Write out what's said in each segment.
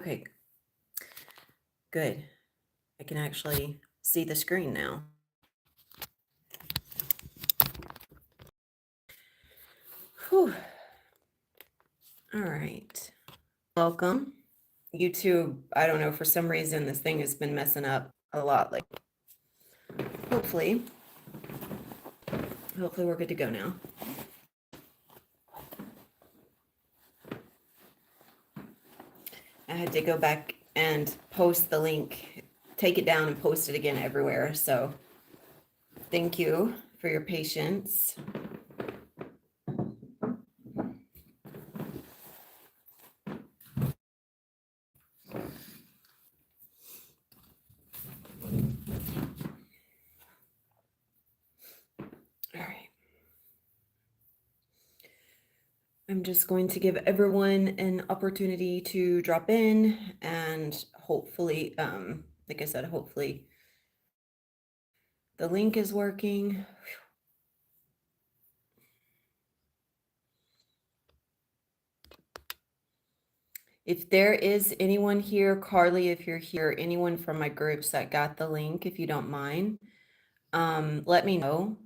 Okay, good. I can actually see the screen now. Whew. All right. Welcome. YouTube, I don't know, for some reason this thing has been messing up a lot. Like, hopefully we're good to go now. I had to go back and post the link, take it down and post it again everywhere. So thank you for your patience. All right. I'm just going to give everyone an opportunity to drop in and hopefully, like I said, hopefully the link is working. If there is anyone here, Carly, if you're here, anyone from my groups that got the link, if you don't mind, let me know.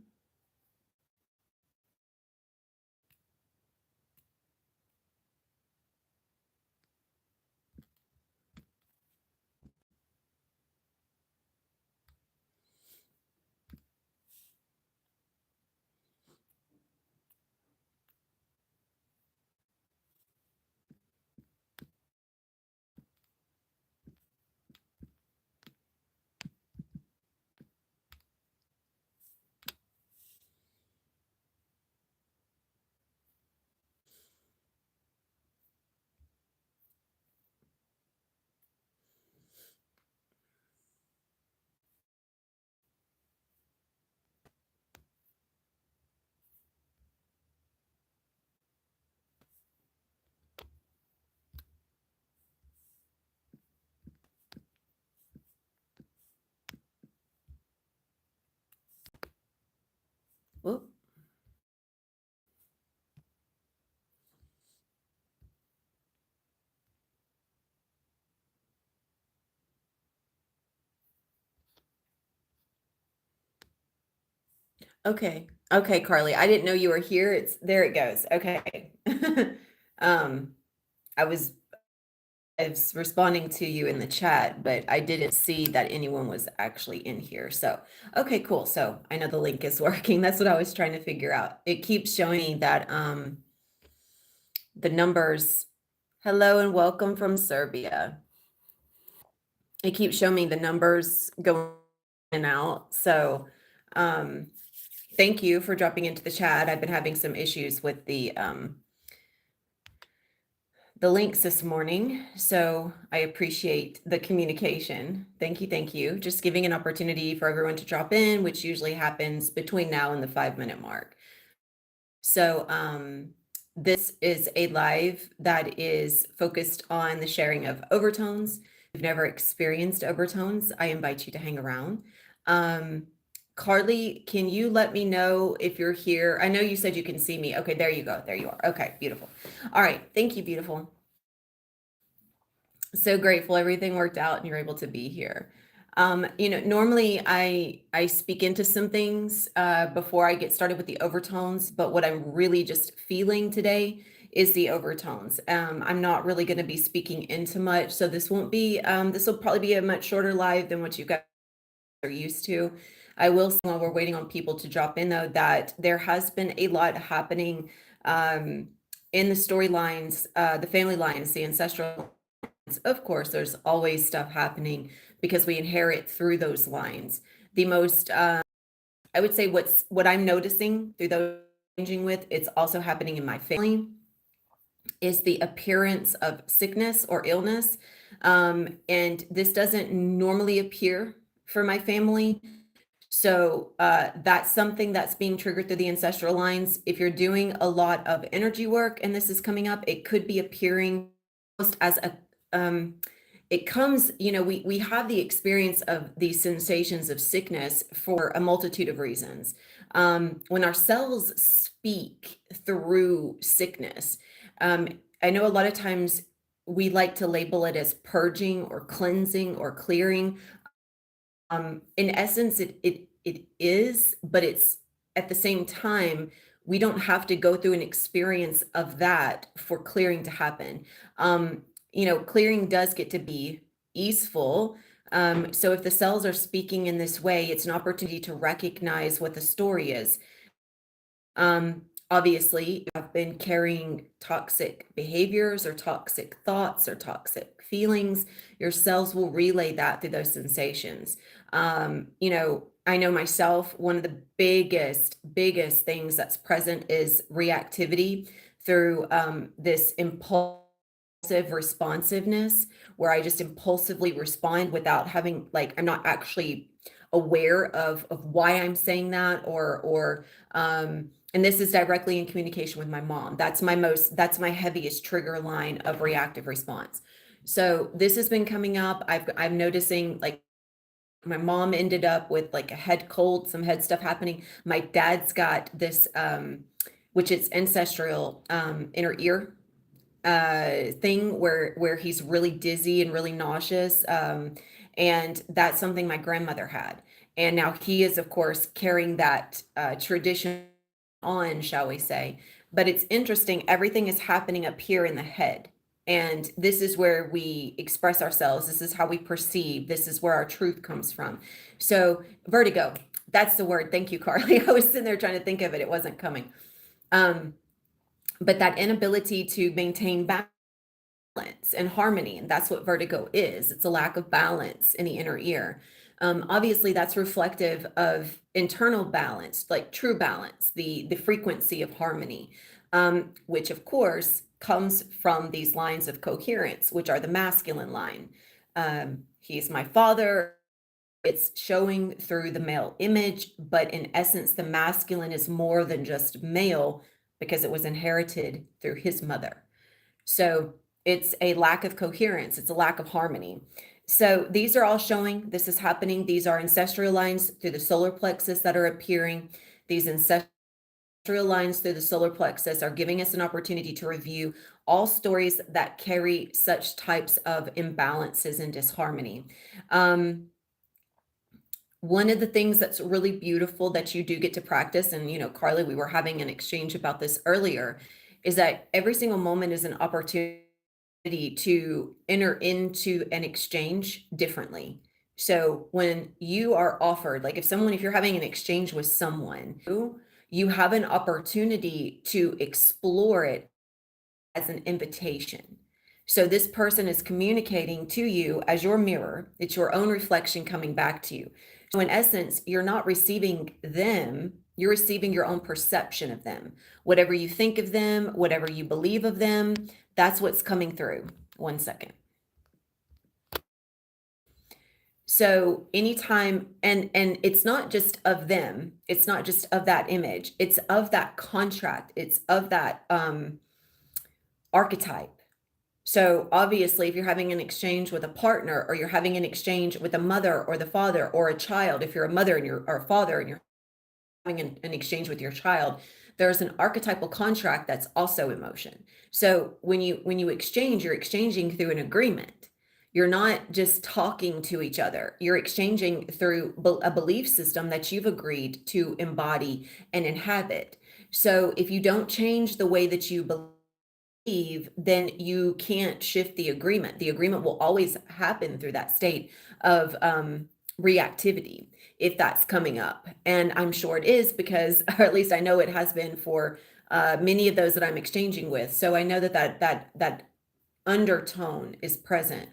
Whoop. Okay. Okay, Carly. I didn't know you were here. It's there it goes. Okay. um, I was responding to you in the chat, but I didn't see that anyone was actually in here. So, okay, cool. So I know the link is working. That's what I was trying to figure out. It keeps showing me that the numbers. Hello and welcome from Serbia. It keeps showing me the numbers going in and out. So thank you for dropping into the chat. I've been having some issues with the links this morning, so I appreciate the communication. Thank you, thank you. Just giving an opportunity for everyone to drop in, which usually happens between now and the 5-minute mark. So this is a live that is focused on the sharing of overtones. If you've never experienced overtones, I invite you to hang around. Carly, can you let me know if you're here? I know you said you can see me. Okay, there you go. There you are. Okay, beautiful. All right. Thank you, beautiful. So grateful everything worked out and you're able to be here. Normally I speak into some things before I get started with the overtones, but what I'm really just feeling today is the overtones. I'm not really going to be speaking into much, so this won't be this will probably be a much shorter live than what you guys are used to. I will say, while we're waiting on people to drop in, though, that there has been a lot happening in the storylines, the family lines, the ancestral. Of course, there's always stuff happening because we inherit through those lines. The most, I would say, what I'm noticing through those changing with, it's also happening in my family, is the appearance of sickness or illness. And this doesn't normally appear for my family. So that's something that's being triggered through the ancestral lines. If you're doing a lot of energy work and this is coming up, it could be appearing almost as a it comes, we have the experience of these sensations of sickness for a multitude of reasons. When our cells speak through sickness, I know a lot of times we like to label it as purging or cleansing or clearing. In essence, it is, but it's at the same time, we don't have to go through an experience of that for clearing to happen. Um, clearing does get to be easeful. So if the cells are speaking in this way, it's an opportunity to recognize what the story is. Obviously, I've been carrying toxic behaviors or toxic thoughts or toxic feelings. Your cells will relay that through those sensations. I know myself, one of the biggest things that's present is reactivity through this impulsive responsiveness, where I just impulsively respond without having, like, I'm not actually aware of why I'm saying that, or and this is directly in communication with my mom. That's my heaviest trigger line of reactive response. So this has been coming up. I'm noticing, like, my mom ended up with like a head cold, some head stuff happening. My dad's got this, which is ancestral, inner ear thing, where he's really dizzy and really nauseous. And that's something my grandmother had. And now he is, of course, carrying that tradition on, shall we say. But it's interesting, everything is happening up here in the head. And this is where we express ourselves. This is how we perceive. This is where our truth comes from. So, vertigo, that's the word. Thank you, Carly. I was sitting there trying to think of it, it wasn't coming. But that inability to maintain balance and harmony, and that's what vertigo is. It's a lack of balance in the inner ear. Obviously, that's reflective of internal balance, like true balance, the frequency of harmony, which of course comes from these lines of coherence, which are the masculine line. He's my father. It's showing through the male image, but in essence, the masculine is more than just male because it was inherited through his mother. So it's a lack of coherence, it's a lack of harmony. So these are all showing this is happening. These are ancestral lines through the solar plexus that are appearing. These ancestral lines through the solar plexus are giving us an opportunity to review all stories that carry such types of imbalances and disharmony. One of the things that's really beautiful that you do get to practice, and Carly, we were having an exchange about this earlier, is that every single moment is an opportunity to enter into an exchange differently. So when you are offered, like if you're having an exchange with someone, you have an opportunity to explore it as an invitation. So this person is communicating to you as your mirror. It's your own reflection coming back to you. So in essence, you're not receiving them, you're receiving your own perception of them. Whatever you think of them, whatever you believe of them, that's what's coming through. One second. So anytime, and it's not just of them, it's not just of that image, it's of that contract, it's of that archetype. So obviously, if you're having an exchange with a partner, or you're having an exchange with a mother or the father or a child, if you're a mother and you're or a father and you're having an exchange with your child, there's an archetypal contract that's also emotion. So when you exchange, you're exchanging through an agreement. You're not just talking to each other. You're exchanging through a belief system that you've agreed to embody and inhabit. So if you don't change the way that you believe, then you can't shift the agreement. The agreement will always happen through that state of reactivity, if that's coming up. And I'm sure it is, because, or at least I know it has been for many of those that I'm exchanging with. So I know that undertone is present.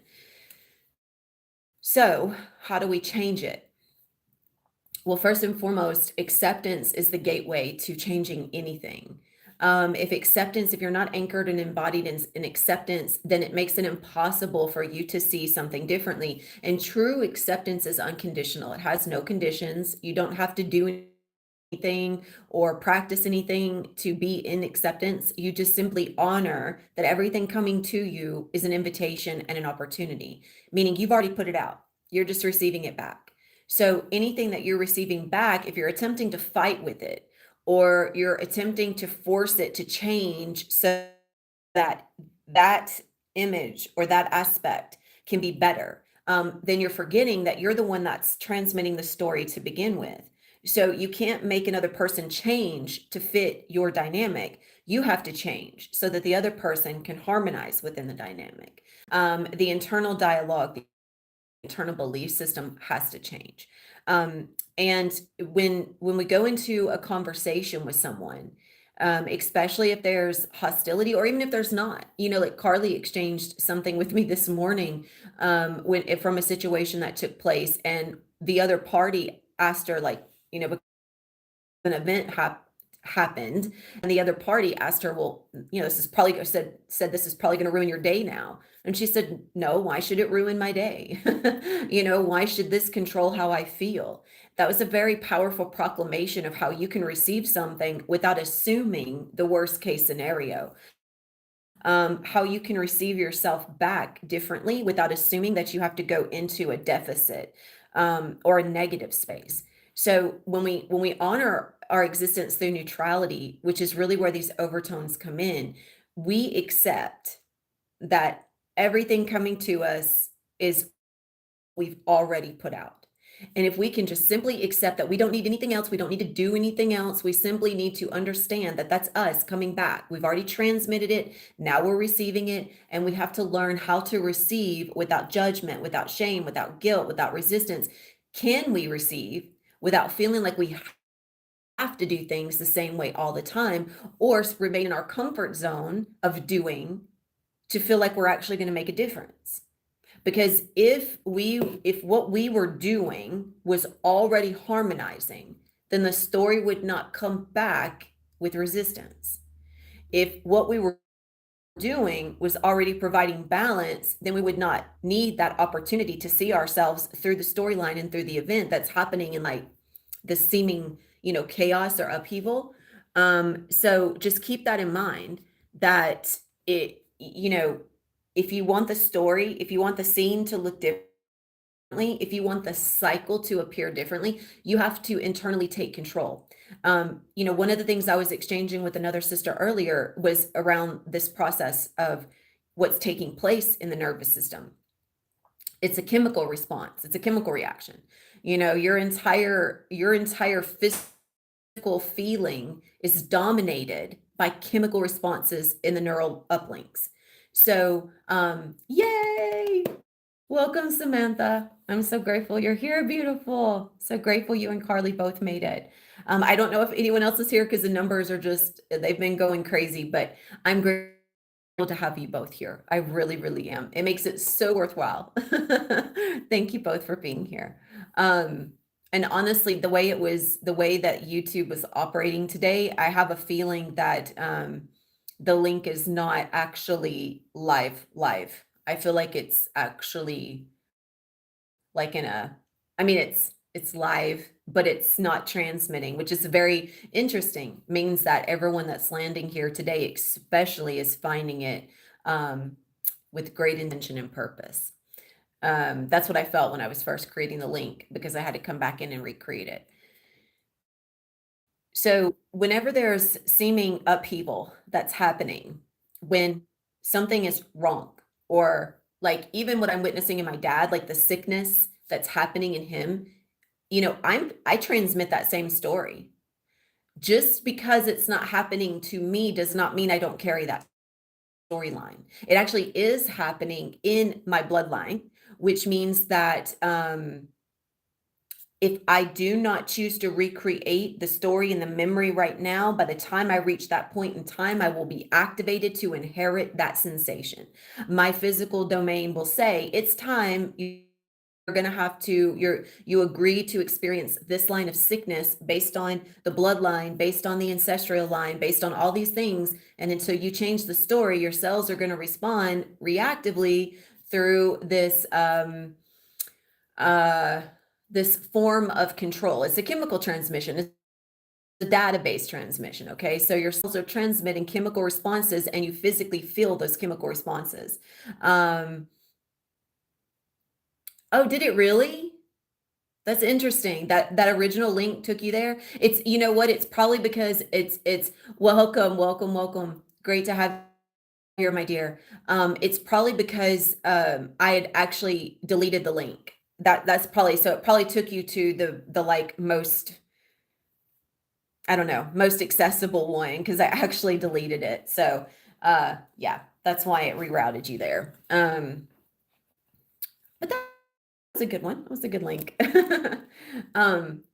So how do we change it? Well, first and foremost, acceptance is the gateway to changing anything. If you're not anchored and embodied in acceptance, then it makes it impossible for you to see something differently. And true acceptance is unconditional. It has no conditions. You don't have to do anything or practice anything to be in acceptance. You just simply honor that everything coming to you is an invitation and an opportunity, meaning you've already put it out. You're just receiving it back. So anything that you're receiving back, if you're attempting to fight with it, or you're attempting to force it to change so that image or that aspect can be better, then you're forgetting that you're the one that's transmitting the story to begin with. So you can't make another person change to fit your dynamic. You have to change so that the other person can harmonize within the dynamic. The internal dialogue, the internal belief system has to change. And when we go into a conversation with someone, especially if there's hostility or even if there's not, like Carly exchanged something with me this morning, from a situation that took place, and the other party asked her, like, an event happened, and the other party asked her, well, this is probably said this is probably going to ruin your day now. And she said, no, why should it ruin my day? Why should this control how I feel? That was a very powerful proclamation of how you can receive something without assuming the worst case scenario. How you can receive yourself back differently without assuming that you have to go into a deficit, or a negative space. So when we honor our existence through neutrality, which is really where these overtones come in, we accept that everything coming to us is we've already put out. And if we can just simply accept that we don't need anything else, we don't need to do anything else, we simply need to understand that that's us coming back. We've already transmitted it, now we're receiving it, and we have to learn how to receive without judgment, without shame, without guilt, without resistance. Can we receive without feeling like we have to do things the same way all the time, or remain in our comfort zone of doing to feel like we're actually going to make a difference? Because if what we were doing was already harmonizing, then the story would not come back with resistance. If what we were doing was already providing balance, then we would not need that opportunity to see ourselves through the storyline and through the event that's happening in, like, the seeming, chaos or upheaval. So just keep that in mind, that if you want the story, if you want the scene to look differently, if you want the cycle to appear differently, you have to internally take control. One of the things I was exchanging with another sister earlier was around this process of what's taking place in the nervous system. It's a chemical response. It's a chemical reaction. Your entire physical feeling is dominated by chemical responses in the neural uplinks. So, yay! Welcome, Samantha. I'm so grateful you're here. Beautiful. So grateful you and Carly both made it. I don't know if anyone else is here because the numbers are they've been going crazy, but I'm grateful to have you both here. I really, really am. It makes it so worthwhile. Thank you both for being here. And honestly, the way that YouTube was operating today, I have a feeling that the link is not actually live. I feel like it's actually like it's live, but it's not transmitting, which is very interesting. Means that everyone that's landing here today, especially, is finding it with great intention and purpose. That's what I felt when I was first creating the link, because I had to come back in and recreate it. So whenever there's seeming upheaval that's happening, when something is wrong, or like even what I'm witnessing in my dad, like the sickness that's happening in him, I transmit that same story. Just because it's not happening to me does not mean I don't carry that storyline. It actually is happening in my bloodline, which means that if I do not choose to recreate the story in the memory right now, by the time I reach that point in time, I will be activated to inherit that sensation. My physical domain will say, it's time. You're going to have to, you agree to experience this line of sickness based on the bloodline, based on the ancestral line, based on all these things. And until you change the story, your cells are going to respond reactively through this form of control. It's a chemical transmission. It's a database transmission. Okay. So your cells are transmitting chemical responses, and you physically feel those chemical responses. Oh, did it really? That's interesting. That original link took you there. It's, you know what? It's probably because it's welcome. Great to have Here, my dear. It's probably because, I had actually deleted the link. That's probably so it probably took you to the, like, most I don't know, most accessible one because I actually deleted it. So, yeah, that's why it rerouted you there. But that was a good one. That was a good link. Um,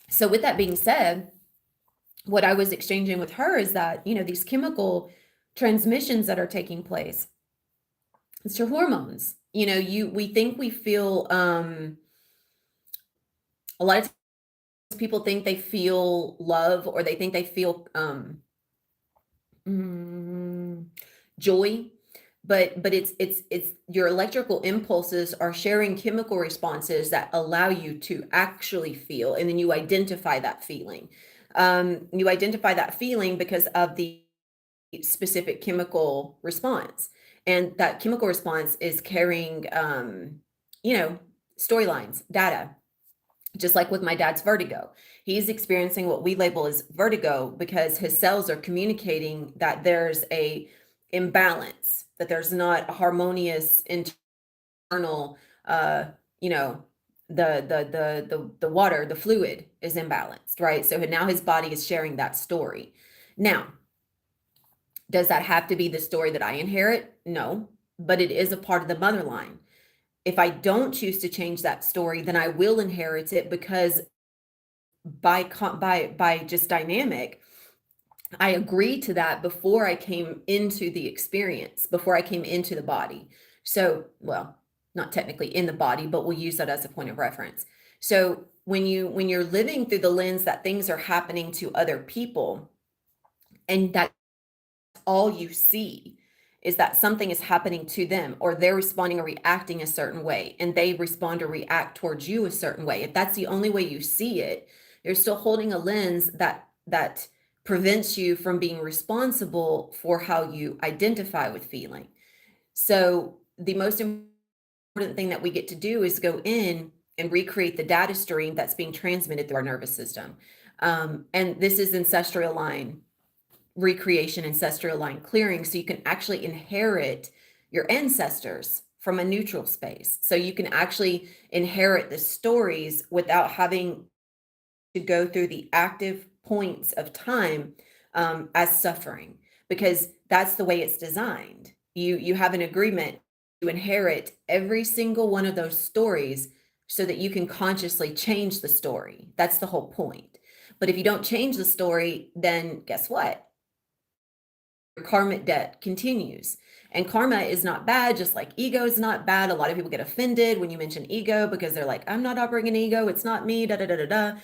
so with that being said, what I was exchanging with her is that, these chemical transmissions that are taking place, it's your hormones. We think we feel, a lot of times people think they feel love or they think they feel, mm, joy, but it's your electrical impulses are sharing chemical responses that allow you to actually feel, and then you identify that feeling. You identify that feeling because of the specific chemical response, and that chemical response is carrying, you know, storylines, data, just like with my dad's vertigo. He's experiencing what we label as vertigo because his cells are communicating that there's a imbalance, that there's not a harmonious internal, uh, you know, the water, the fluid is imbalanced, right? So now his body is sharing that story. Now, does that have to be the story that I inherit? No, but it is a part of the mother line. If I don't choose to change that story, then I will inherit it because by just dynamic, I agreed to that before I came into the experience, before I came into the body. So, well, not technically in the body, but we'll use that as a point of reference. So when you're living through the lens that things are happening to other people, and that's all you see is that something is happening to them, or they're responding or reacting a certain way, and they respond or react towards you a certain way. If that's the only way you see it, you're still holding a lens that prevents you from being responsible for how you identify with feeling. So the most important thing that we get to do is go in and recreate the data stream that's being transmitted through our nervous system. And this is ancestral line recreation, ancestral line clearing, so you can actually inherit your ancestors from a neutral space. So you can actually inherit the stories without having to go through the active points of time, as suffering, because that's the way it's designed. You have an agreement to inherit every single one of those stories so that you can consciously change the story. That's the whole point. But if you don't change the story, then guess what? Your karmic debt continues. And karma is not bad, just like ego is not bad. A lot of people get offended when you mention ego because they're like, I'm not operating ego. It's not me. Da da da da da.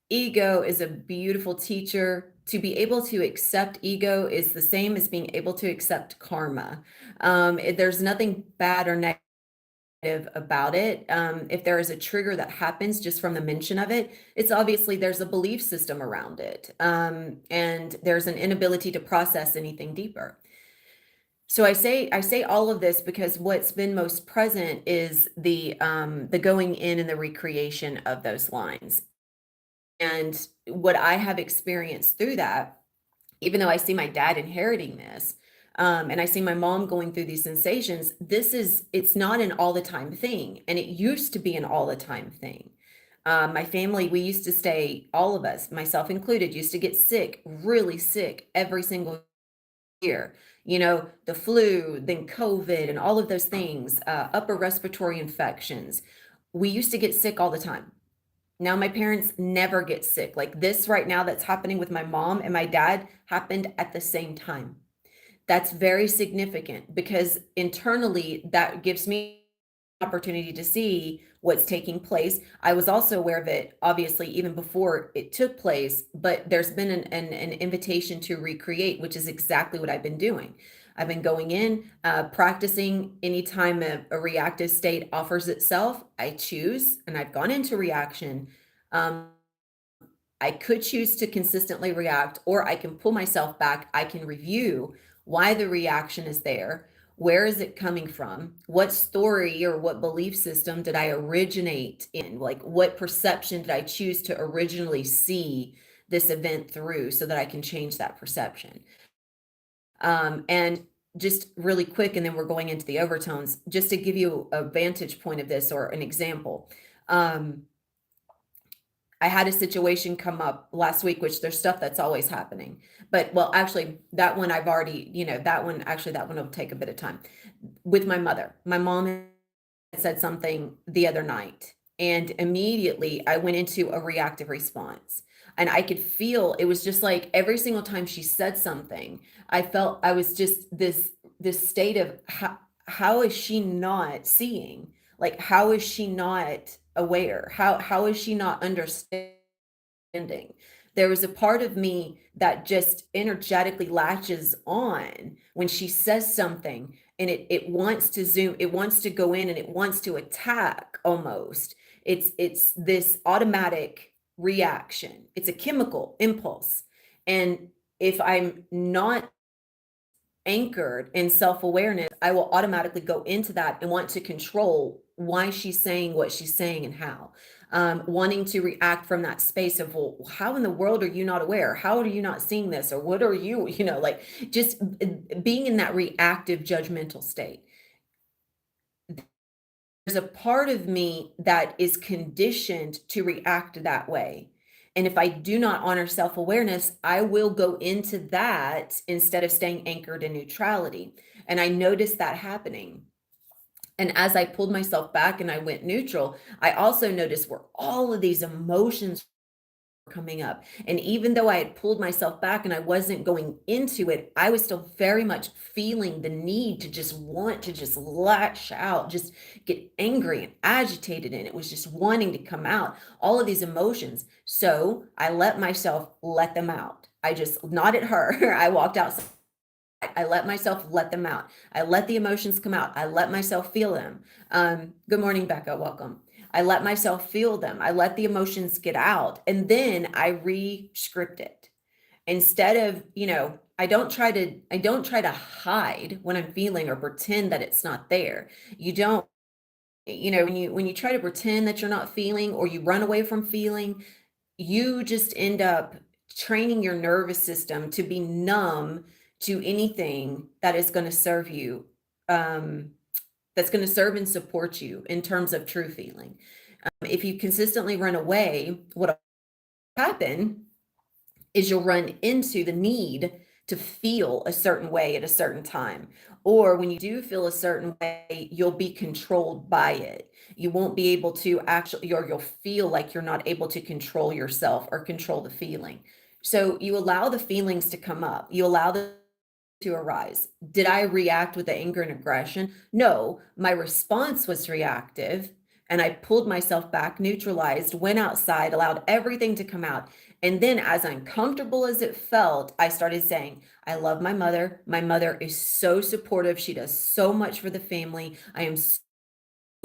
Ego is a beautiful teacher. To be able to accept ego is the same as being able to accept karma. There's nothing bad or negative about it. If there is a trigger that happens just from the mention of it, it's obviously there's a belief system around it. And there's an inability to process anything deeper. So I say all of this because what's been most present is the going in and the recreation of those lines. And what I have experienced through that, even though I see my dad inheriting this, and I see my mom going through these sensations, it's not an all the time thing. And it used to be an all the time thing. My family, we used to stay, all of us, myself included, used to get sick, really sick every single year. The flu, then COVID, and all of those things, upper respiratory infections. We used to get sick all the time. Now my parents never get sick. Like this right now that's happening with my mom and my dad happened at the same time. That's very significant because internally that gives me opportunity to see what's taking place. I was also aware of it, obviously, even before it took place, but there's been an invitation to recreate, which is exactly what I've been doing. I've been going in, practicing anytime a reactive state offers itself, I choose, and I've gone into reaction. Um, I could choose to consistently react, or I can pull myself back. I can review why the reaction is there. Where is it coming from? What story or what belief system did I originate in? Like, what perception did I choose to originally see this event through so that I can change that perception? And just really quick, and then we're going into the overtones, just to give you a vantage point of this or an example. Um, I had a situation come up last week, which there's stuff that's always happening. But well, actually, that one I've already, that one will take a bit of time. With my mother. My mom had said something the other night, and immediately I went into a reactive response. And I could feel it was just like every single time she said something, I felt I was just this state of how is she not seeing? Like how is she not aware? How is she not understanding? There was a part of me that just energetically latches on when she says something, and it wants to zoom, it wants to go in and it wants to attack almost. It's this automatic reaction. It's a chemical impulse. And if I'm not anchored in self-awareness, I will automatically go into that and want to control why she's saying what she's saying and how. Wanting to react from that space of, well, how in the world are you not aware? How are you not seeing this? Or what are you, like just being in that reactive judgmental state. There's a part of me that is conditioned to react that way. And if I do not honor self awareness, I will go into that instead of staying anchored in neutrality. And I noticed that happening. And as I pulled myself back and I went neutral, I also noticed where all of these emotions coming up. And even though I had pulled myself back and I wasn't going into it, I was still very much feeling the need to just want to just lash out, just get angry and agitated. And it was just wanting to come out, all of these emotions. So I let myself let them out. I just, not at her. I walked outside. I let myself let them out. I let the emotions come out. I let myself feel them. Good morning, Becca. Welcome. I let myself feel them. I let the emotions get out. And then I re-script it. Instead of, I don't try to hide when I'm feeling or pretend that it's not there. You don't, when you try to pretend that you're not feeling or you run away from feeling, you just end up training your nervous system to be numb to anything that is going to serve you, that's going to serve and support you in terms of true feeling. If you consistently run away, what will happen is you'll run into the need to feel a certain way at a certain time. Or when you do feel a certain way, you'll be controlled by it. You won't be able to actually, or you'll feel like you're not able to control yourself or control the feeling. So you allow the feelings to come up. You allow them to arise. Did I react with the anger and aggression? No, my response was reactive. And I pulled myself back, neutralized, went outside, allowed everything to come out. And then, as uncomfortable as it felt, I started saying, I love my mother. My mother is so supportive. She does so much for the family. I am so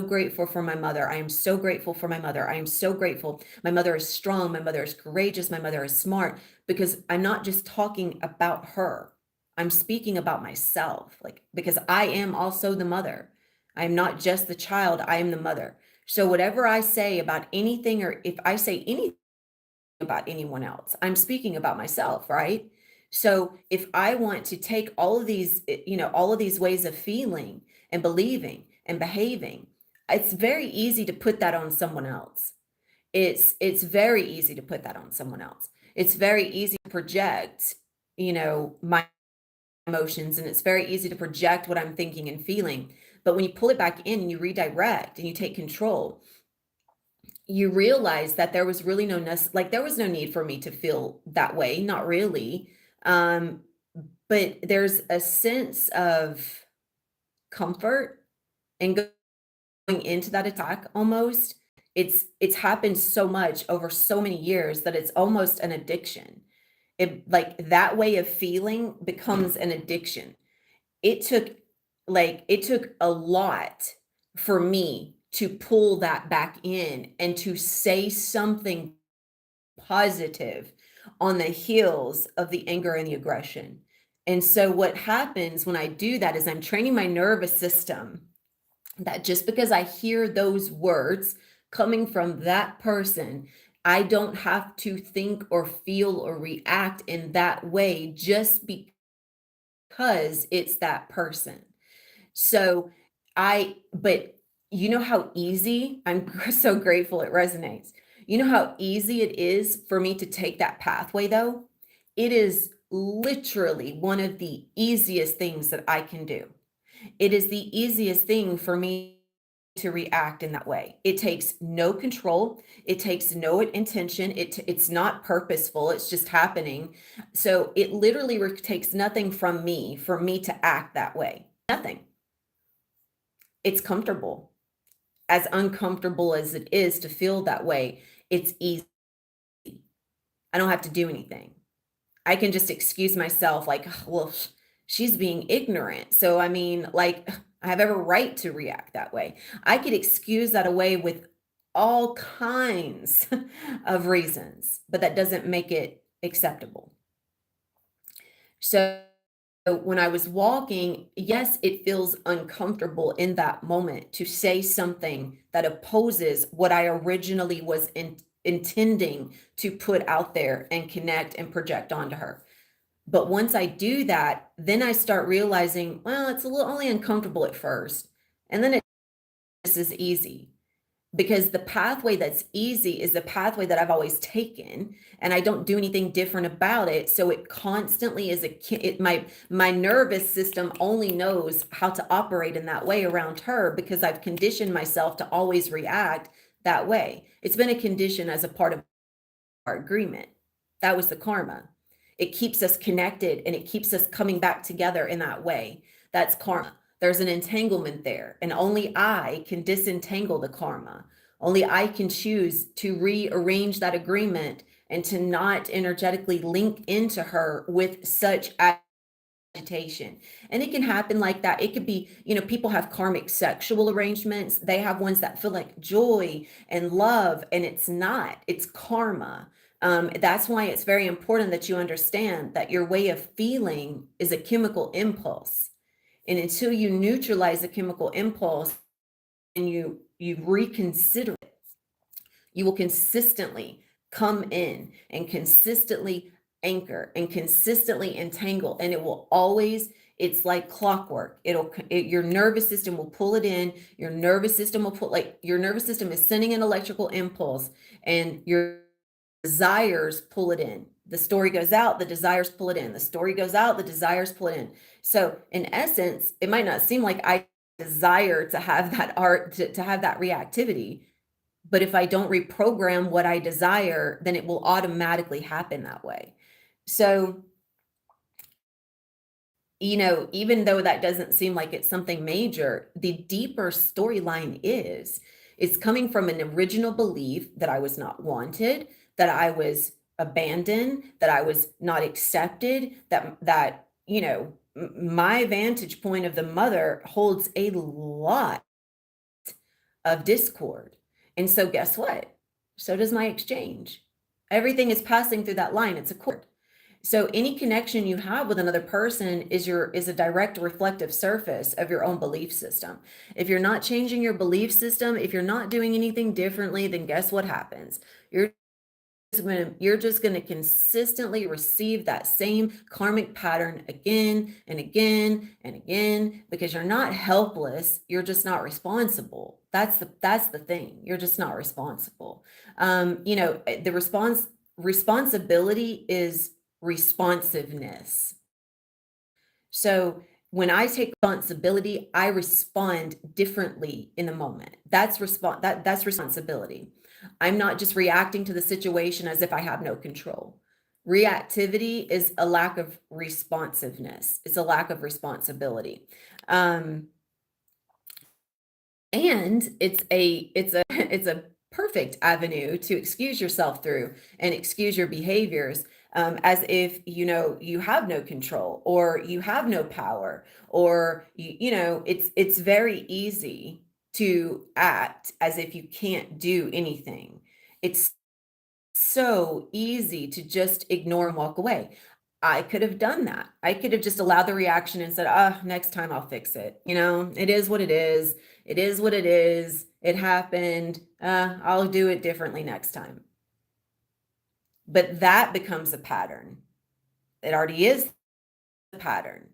grateful for my mother. I am so grateful for my mother. I am so grateful. My mother is strong. My mother is courageous. My mother is smart, because I'm not just talking about her. I'm speaking about myself, like, because I am also the mother. I am not just the child. I am the mother. So whatever I say about anything, or if I say anything about anyone else, I'm speaking about myself, right? So if I want to take all of these, all of these ways of feeling and believing and behaving, it's very easy to put that on someone else. It's very easy to put that on someone else. It's very easy to project, my emotions, and it's very easy to project what I'm thinking and feeling. But when you pull it back in and you redirect and you take control, you realize that there was really like there was no need for me to feel that way, not really. Um, but there's a sense of comfort and going into that attack almost. It's happened so much over so many years that it's almost an addiction. It, like, that way of feeling becomes an addiction. It took it took a lot for me to pull that back in and to say something positive on the heels of the anger and the aggression. And so what happens when I do that is I'm training my nervous system that just because I hear those words coming from that person, I don't have to think or feel or react in that way just because because it's that person. So but you know how easy, I'm so grateful it resonates. You know how easy it is for me to take that pathway though? It is literally one of the easiest things that I can do. It is the easiest thing for me to react in that way. It takes no control. It takes no intention. It's not purposeful. It's just happening. So it literally takes nothing from me for me to act that way. Nothing. It's comfortable. As uncomfortable as it is to feel that way, it's easy. I don't have to do anything. I can just excuse myself like, "Ugh, well, she's being ignorant. So, I mean, like, I have every right to react that way." I could excuse that away with all kinds of reasons, but that doesn't make it acceptable. So, when I was walking, yes, it feels uncomfortable in that moment to say something that opposes what I originally was intending to put out there and connect and project onto her. But once I do that, then I start realizing, well, it's a little only uncomfortable at first. And then it just is easy because the pathway that's easy is the pathway that I've always taken and I don't do anything different about it. So it constantly is my nervous system only knows how to operate in that way around her because I've conditioned myself to always react that way. It's been a condition as a part of our agreement. That was the karma. It keeps us connected and it keeps us coming back together in that way. That's karma. There's an entanglement there, and only I can disentangle the karma. Only I can choose to rearrange that agreement and to not energetically link into her with such agitation. And it can happen like that. It could be, people have karmic sexual arrangements. They have ones that feel like joy and love, and it's not, it's karma. That's why it's very important that you understand that your way of feeling is a chemical impulse. And until you neutralize the chemical impulse and you reconsider, you will consistently come in and consistently anchor and consistently entangle, and it will always, it's like clockwork. Your nervous system will pull it in. Your nervous system will put, like, your nervous system is sending an electrical impulse and your desires pull it in. The story goes out, the desires pull it in. The story goes out, the desires pull it in. So in essence, it might not seem like I desire to have that art, to have that reactivity, but if I don't reprogram what I desire, then it will automatically happen that way. So, even though that doesn't seem like it's something major, the deeper storyline is it's coming from an original belief that I was not wanted, that I was abandoned, that I was not accepted, my vantage point of the mother holds a lot of discord. And so guess what? So does my exchange. Everything is passing through that line. It's a cord. So any connection you have with another person is a direct reflective surface of your own belief system. If you're not changing your belief system, if you're not doing anything differently, then guess what happens? You're just going to consistently receive that same karmic pattern again and again and again because you're not helpless, you're just not responsible. That's the thing. You're just not responsible. Responsibility is responsiveness. So when I take responsibility, I respond differently in the moment. That's responsibility. I'm not just reacting to the situation as if I have no control. Reactivity is a lack of responsiveness. It's a lack of responsibility. Um, and it's a perfect avenue to excuse yourself through and excuse your behaviors, as if you have no control or you have no power, or it's very easy to act as if you can't do anything. It's so easy to just ignore and walk away. I could have done that. I could have just allowed the reaction and said, next time I'll fix it. It is what it is. It is what it is. It happened. I'll do it differently next time. But that becomes a pattern. It already is a pattern.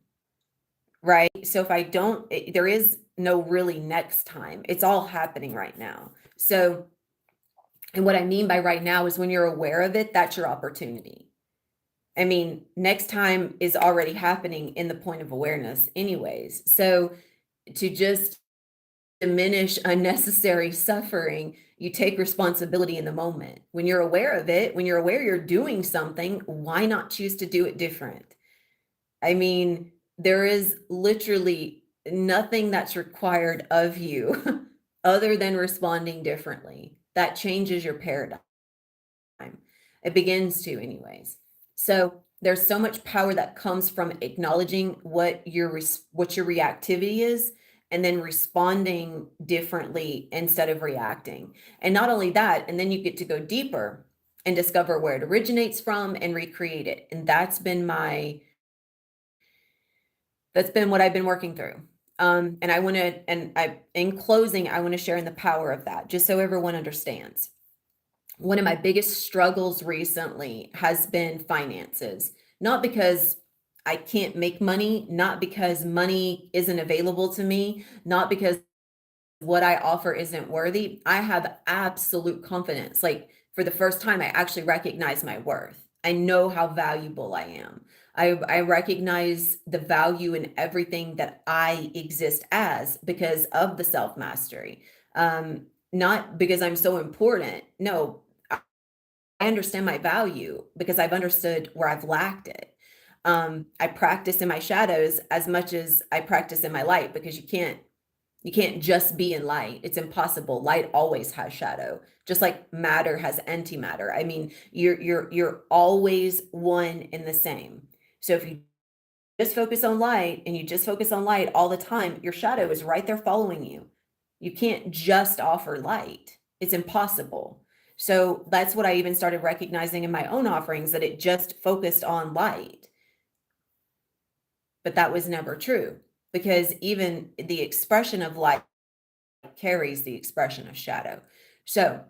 if I don't, there is no really next time. It's all happening right now. So, and what I mean by right now is when you're aware of it, that's your opportunity. I mean, next time is already happening in the point of awareness, anyways. So to just diminish unnecessary suffering, you take responsibility in the moment. When you're aware of it, when you're aware you're doing something, why not choose to do it different? I mean, there is literally nothing that's required of you other than responding differently. That changes your paradigm. It begins to, anyways. So there's so much power that comes from acknowledging what your reactivity is and then responding differently instead of reacting. And not only that, and then you get to go deeper and discover where it originates from and recreate it. And that's been what I've been working through. And I want to, and I, in closing, I want to share in the power of that, just so everyone understands. One of my biggest struggles recently has been finances, not because I can't make money, not because money isn't available to me, not because what I offer isn't worthy. I have absolute confidence. Like for the first time, I actually recognize my worth. I know how valuable I am. I recognize the value in everything that I exist as because of the self mastery. Not because I'm so important. No, I understand my value because I've understood where I've lacked it. I practice in my shadows as much as I practice in my light because you can't just be in light. It's impossible. Light always has shadow, just like matter has antimatter. I mean, you're always one and the same. So if you just focus on light and you just focus on light all the time, your shadow is right there following you. You can't just offer light. It's impossible. So that's what I even started recognizing in my own offerings, that it just focused on light. But that was never true because even the expression of light carries the expression of shadow. So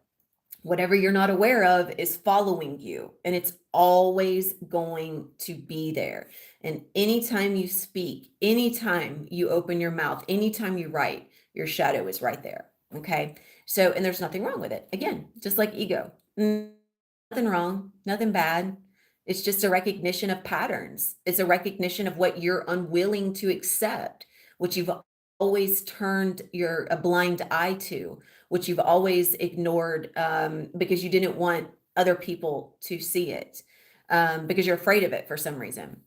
whatever you're not aware of is following you, and it's always going to be there. And anytime you speak, anytime you open your mouth, anytime you write, your shadow is right there. Okay. So, and there's nothing wrong with it. Again, just like ego, nothing wrong, nothing bad. It's just a recognition of patterns. It's a recognition of what you're unwilling to accept, what you've always turned a blind eye to, which you've always ignored because you didn't want other people to see it, because you're afraid of it for some reason.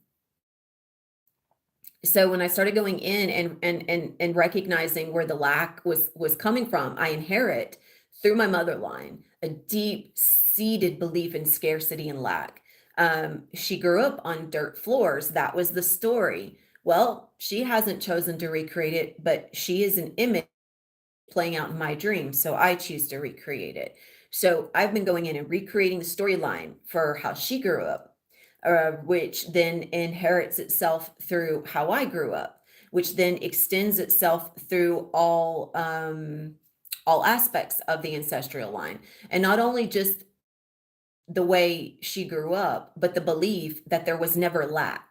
So when I started going in and recognizing where the lack was coming from, I inherit through my mother line a deep seated belief in scarcity and lack. She grew up on dirt floors. That was the story. Well, she hasn't chosen to recreate it, but she is an image playing out in my dreams. So I choose to recreate it. So I've been going in and recreating the storyline for how she grew up, which then inherits itself through how I grew up, which then extends itself through all aspects of the ancestral line. And not only just the way she grew up, but the belief that there was never lack,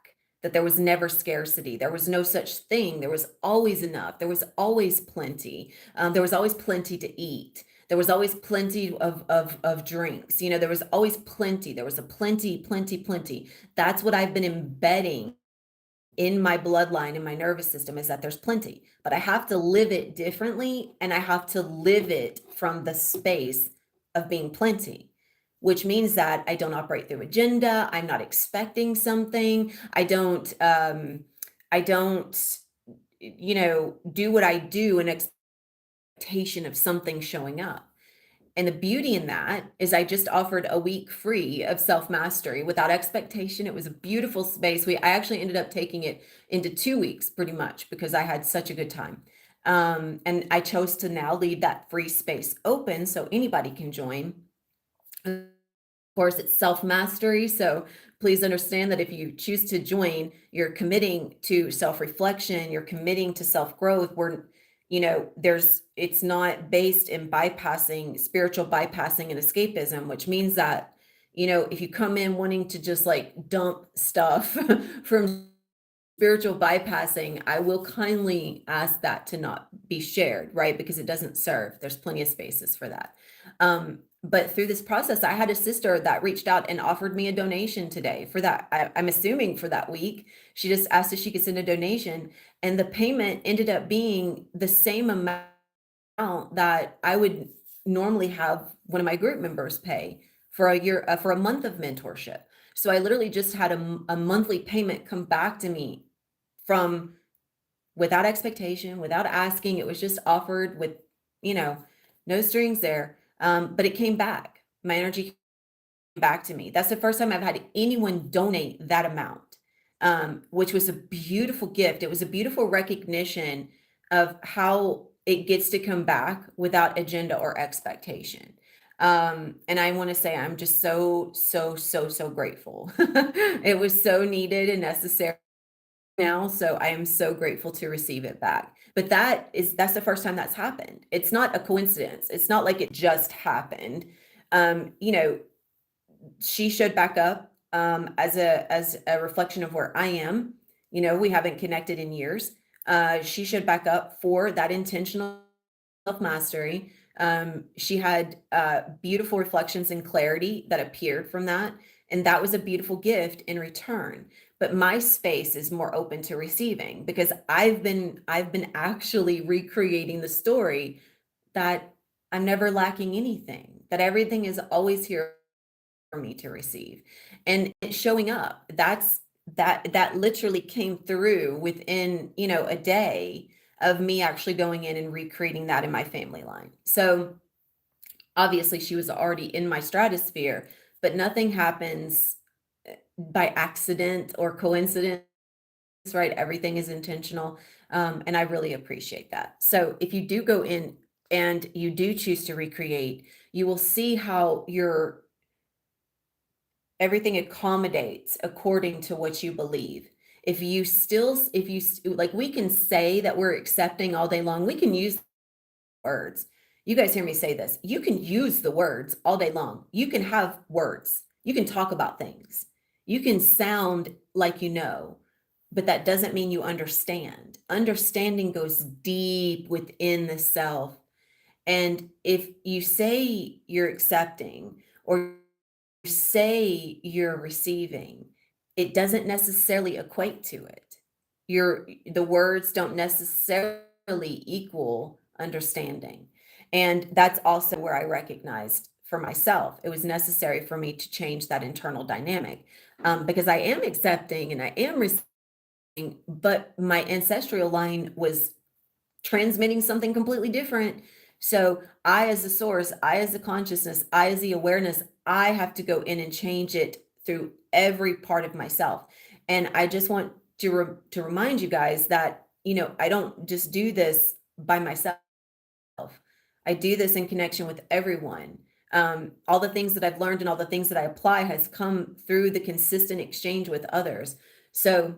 that there was never scarcity, there was no such thing. There was always enough. There was always plenty. There was always plenty to eat. There was always plenty of drinks. You know, there was always plenty. There was a plenty, plenty, plenty. That's what I've been embedding in my bloodline, in my nervous system, is that there's plenty, but I have to live it differently, and I have to live it from the space of being plenty, which means that I don't operate through agenda. I'm not expecting something. I don't do what I do in expectation of something showing up. And the beauty in that is I just offered a week free of self-mastery without expectation. It was a beautiful space. I actually ended up taking it into 2 weeks pretty much because I had such a good time. And I chose to now leave that free space open so anybody can join. Of course, it's self-mastery. So please understand that if you choose to join, you're committing to self-reflection, you're committing to self-growth. It's not based in spiritual bypassing and escapism, which means that, if you come in wanting to just like dump stuff from spiritual bypassing, I will kindly ask that to not be shared, right? Because it doesn't serve. There's plenty of spaces for that. But through this process, I had a sister that reached out and offered me a donation today for that. I'm assuming for that week. She just asked if she could send a donation, and the payment ended up being the same amount that I would normally have one of my group members pay for a year, for a month of mentorship. So I literally just had a monthly payment come back to me from, without expectation, without asking. It was just offered with, you know, no strings there. But it came back. My energy came back to me. That's the first time I've had anyone donate that amount, which was a beautiful gift. It was a beautiful recognition of how it gets to come back without agenda or expectation. And I want to say I'm just so grateful. It was so needed and necessary now, so I am so grateful to receive it back. But that's the first time that's happened. It's not a coincidence. It's not like it just happened. You know, she showed back up as a reflection of where I am. You know, we haven't connected in years. She showed back up for that intentional self mastery. She had beautiful reflections and clarity that appeared from that, and that was a beautiful gift in return. But my space is more open to receiving because I've been actually recreating the story that I'm never lacking anything, that everything is always here for me to receive. And it's showing up. That literally came through within, you know, a day of me actually going in and recreating that in my family line. So obviously she was already in my stratosphere, but nothing happens by accident or coincidence, right? Everything is intentional. And I really appreciate that. So if you do go in and you do choose to recreate, you will see how your everything accommodates according to what you believe. Like, we can say that we're accepting all day long. We can use words. You guys hear me say this. You can use the words all day long. You can have words. You can talk about things. You can sound like you know, but that doesn't mean you understand. Understanding goes deep within the self. And if you say you're accepting or say you're receiving, it doesn't necessarily equate to it. The words don't necessarily equal understanding. And that's also where I recognized for myself, it was necessary for me to change that internal dynamic, because I am accepting and I am receiving, but my ancestral line was transmitting something completely different. So I, as the source, I, as the consciousness, I, as the awareness, I have to go in and change it through every part of myself. And I just want to remind you guys that, you know, I don't just do this by myself. I do this in connection with everyone. All the things that I've learned and all the things that I apply has come through the consistent exchange with others. So,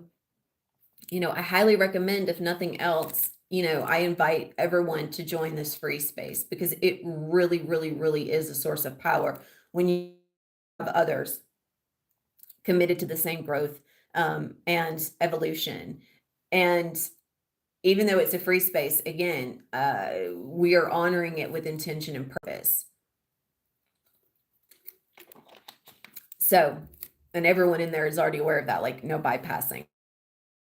you know, I highly recommend, if nothing else, you know, I invite everyone to join this free space because it really is a source of power when you have others committed to the same growth, and evolution. And even though it's a free space, again, we are honoring it with intention and purpose. So, and everyone in there is already aware of that, like no bypassing,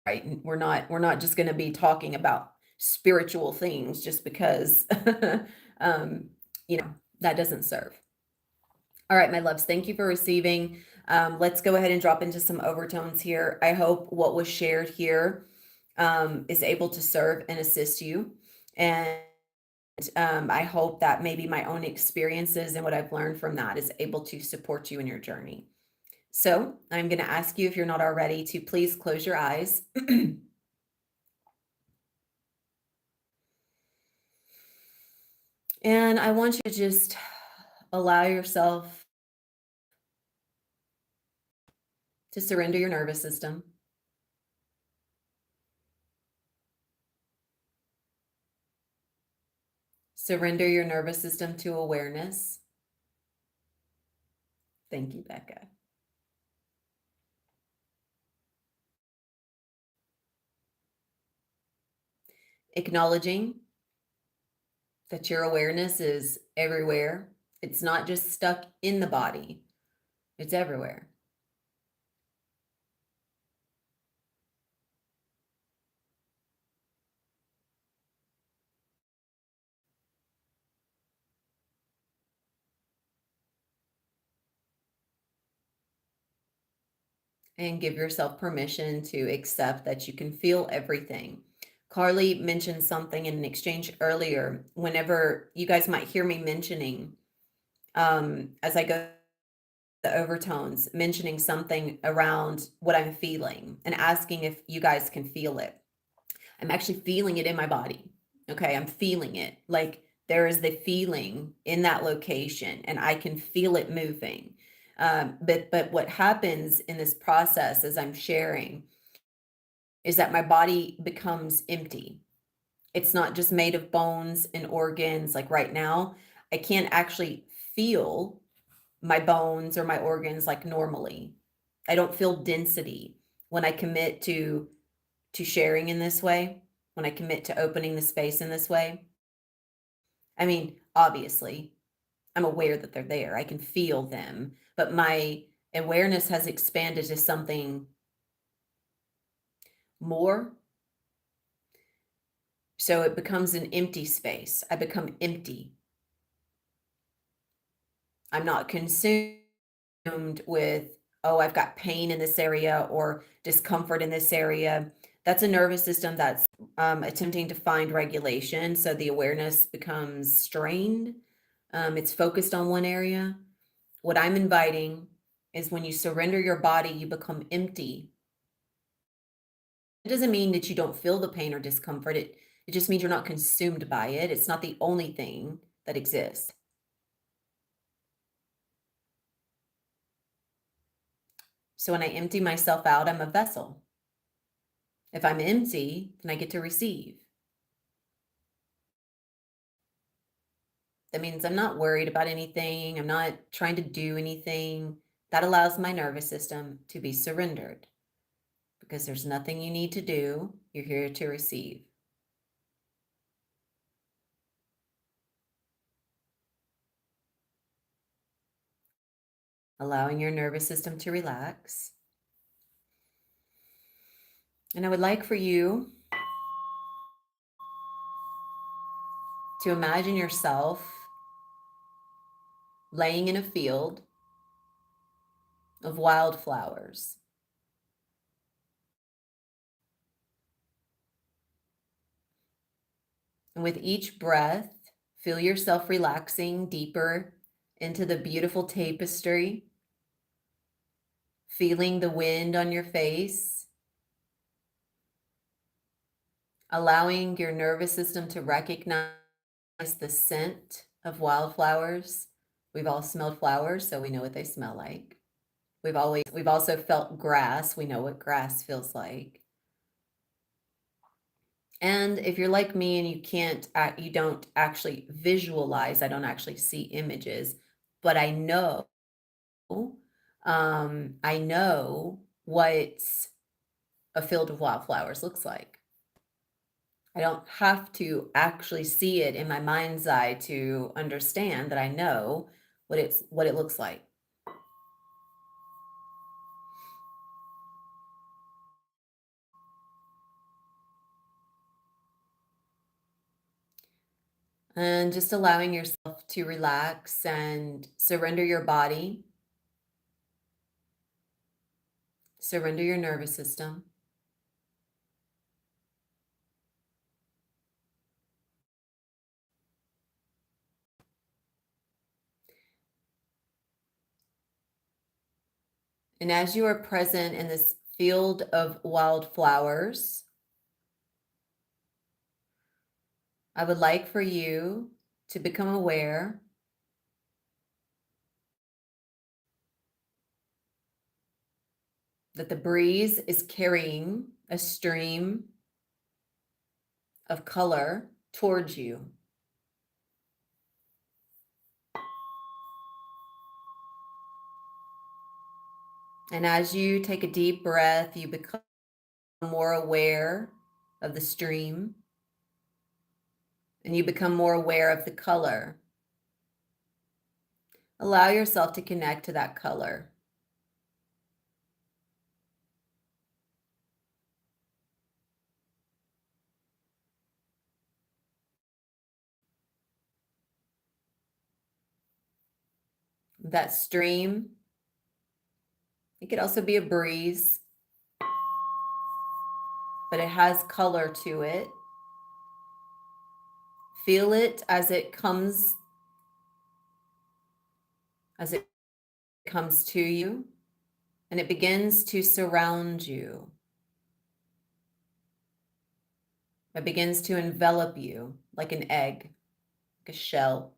right? And we're not just going to be talking about spiritual things just because um, you know, that doesn't serve. All right, my loves, thank you for receiving. Let's go ahead and drop into some overtones here. I hope what was shared here is able to serve and assist you. And I hope that maybe my own experiences and what I've learned from that is able to support you in your journey. So I'm going to ask you, if you're not already, to please close your eyes. And I want you to just allow yourself to surrender your nervous system. Surrender your nervous system to awareness. Thank you, Becca. acknowledging that your awareness is everywhere. It's not just stuck in the body, it's everywhere. And give yourself permission to accept that you can feel everything. Carly mentioned something in an exchange earlier. Whenever you guys might hear me mentioning, as I go the overtones, mentioning something around what I'm feeling and asking if you guys can feel it. I'm actually feeling it in my body. Okay, I'm feeling it. Like there is the feeling in that location, and I can feel it moving. But what happens in this process as I'm sharing is that my body becomes empty. It's not just made of bones and organs. Like right now, I can't actually feel my bones or my organs like normally. I don't feel density when I commit to sharing in this way, when I commit to opening the space in this way. I mean, obviously, I'm aware that they're there. I can feel them, but my awareness has expanded to something more. So it becomes an empty space. I become empty. I'm not consumed with, oh, I've got pain in this area or discomfort in this area. That's a nervous system that's attempting to find regulation. So the awareness becomes strained. It's focused on one area. What I'm inviting is when you surrender your body, you become empty. It doesn't mean that you don't feel the pain or discomfort. It just means you're not consumed by it. It's not the only thing that exists. So when I empty myself out, I'm a vessel. If I'm empty, then I get to receive. That means I'm not worried about anything. I'm not trying to do anything. That allows my nervous system to be surrendered because there's nothing you need to do. You're here to receive. Allowing your nervous system to relax. And I would like for you to imagine yourself laying in a field of wildflowers. And with each breath, feel yourself relaxing deeper into the beautiful tapestry, feeling the wind on your face, allowing your nervous system to recognize the scent of wildflowers. We've all smelled flowers, so we know what they smell like. We've also felt grass. We know what grass feels like. And if you're like me and you don't actually visualize, I don't actually see images, but I know what a field of wildflowers looks like. I don't have to actually see it in my mind's eye to understand that I know what it looks like. And just allowing yourself to relax and surrender your body, surrender your nervous system. And as you are present in this field of wildflowers, I would like for you to become aware that the breeze is carrying a stream of color towards you. And as you take a deep breath, you become more aware of the stream. and you become more aware of the color. Allow yourself to connect to that color. That stream, it could also be a breeze, but it has color to it. Feel it as it comes to you, and it begins to surround you. It begins to envelop you like an egg, like a shell.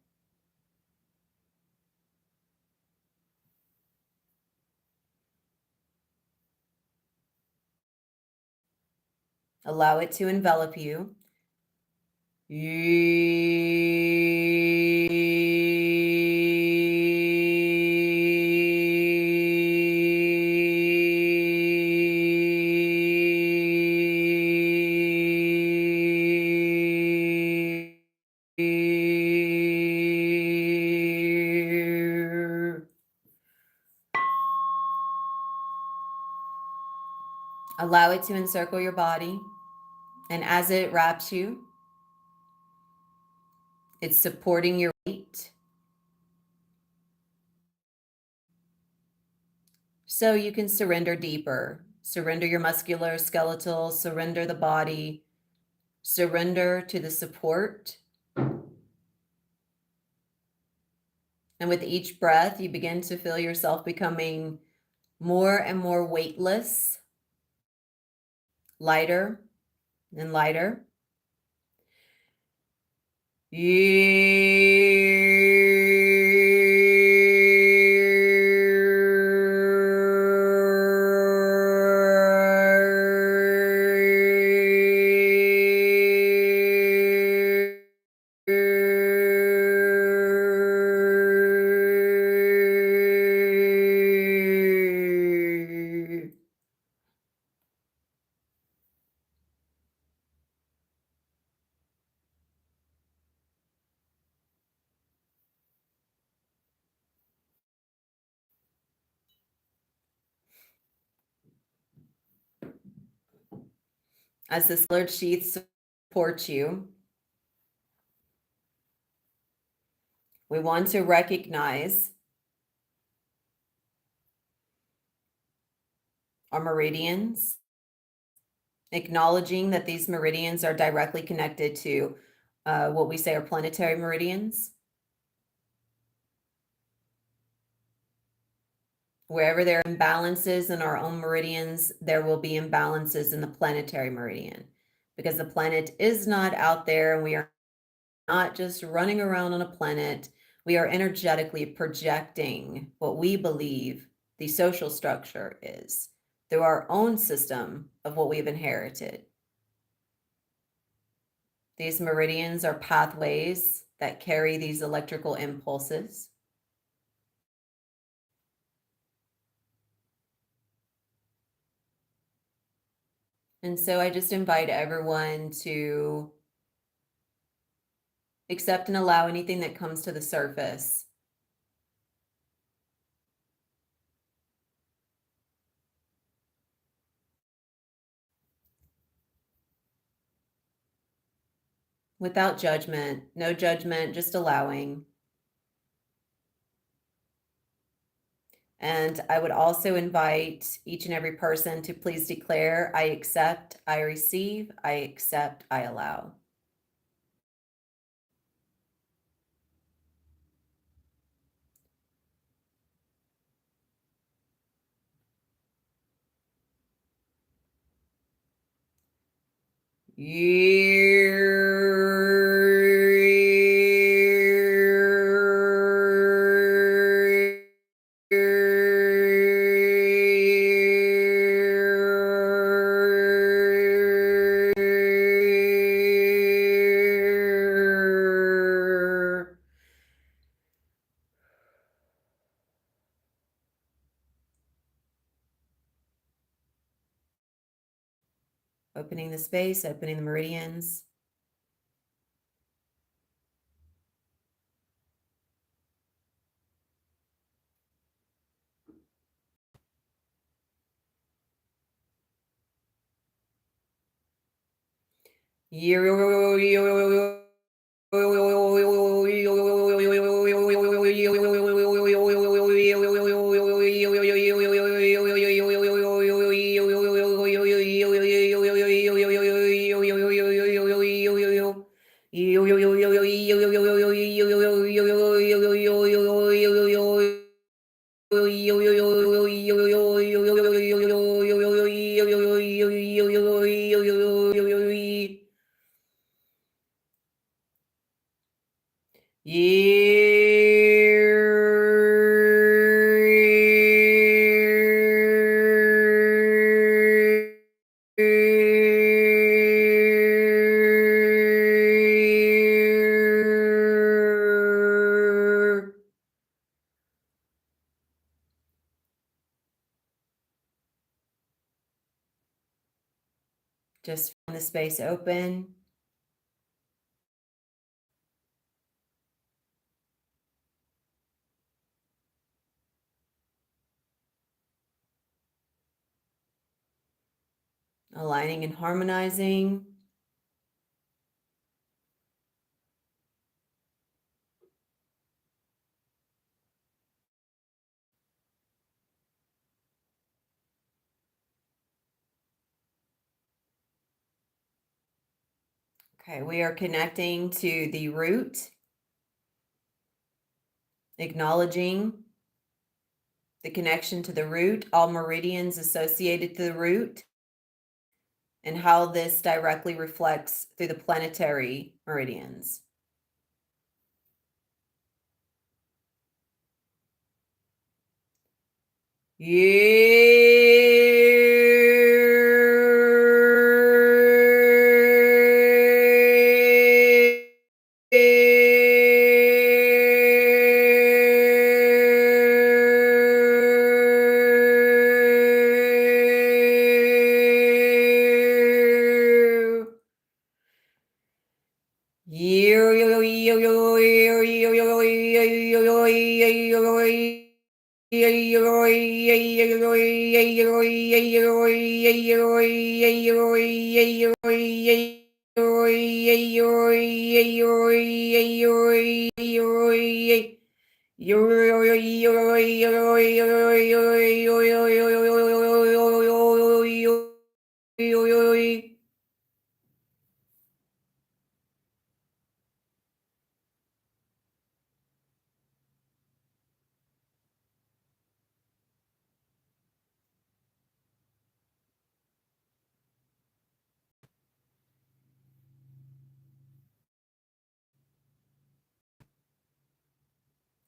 Allow it to envelop you. Allow it to encircle your body, and as it wraps you, it's supporting your weight. So you can surrender deeper, surrender your muscular, skeletal, surrender the body, surrender to the support. And with each breath, you begin to feel yourself becoming more and more weightless, lighter and lighter. As this colored sheath supports you, we want to recognize our meridians, acknowledging that these meridians are directly connected to what we say are planetary meridians. Wherever there are imbalances in our own meridians, there will be imbalances in the planetary meridian, because the planet is not out there and we are not just running around on a planet. We are energetically projecting what we believe the social structure is through our own system of what we've inherited. These meridians are pathways that carry these electrical impulses. And so I just invite everyone to accept and allow anything that comes to the surface. Without judgment, no judgment, just allowing. And I would also invite each and every person to please declare, I accept, I receive, I accept, I allow. Opening the space, opening the meridians. Just find the space open. Aligning and harmonizing. Okay, we are connecting to the root, acknowledging the connection to the root, all meridians associated to the root, and how this directly reflects through the planetary meridians.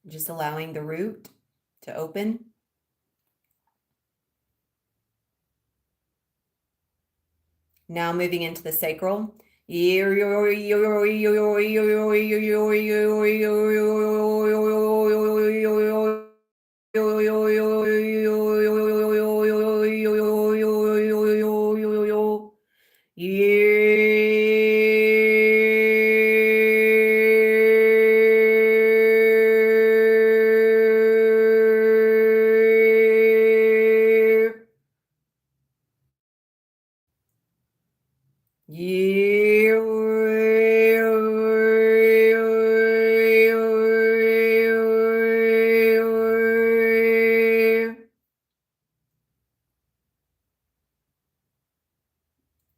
Just allowing the root to open. Now moving into the sacral.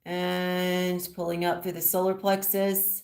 And pulling up through the solar plexus.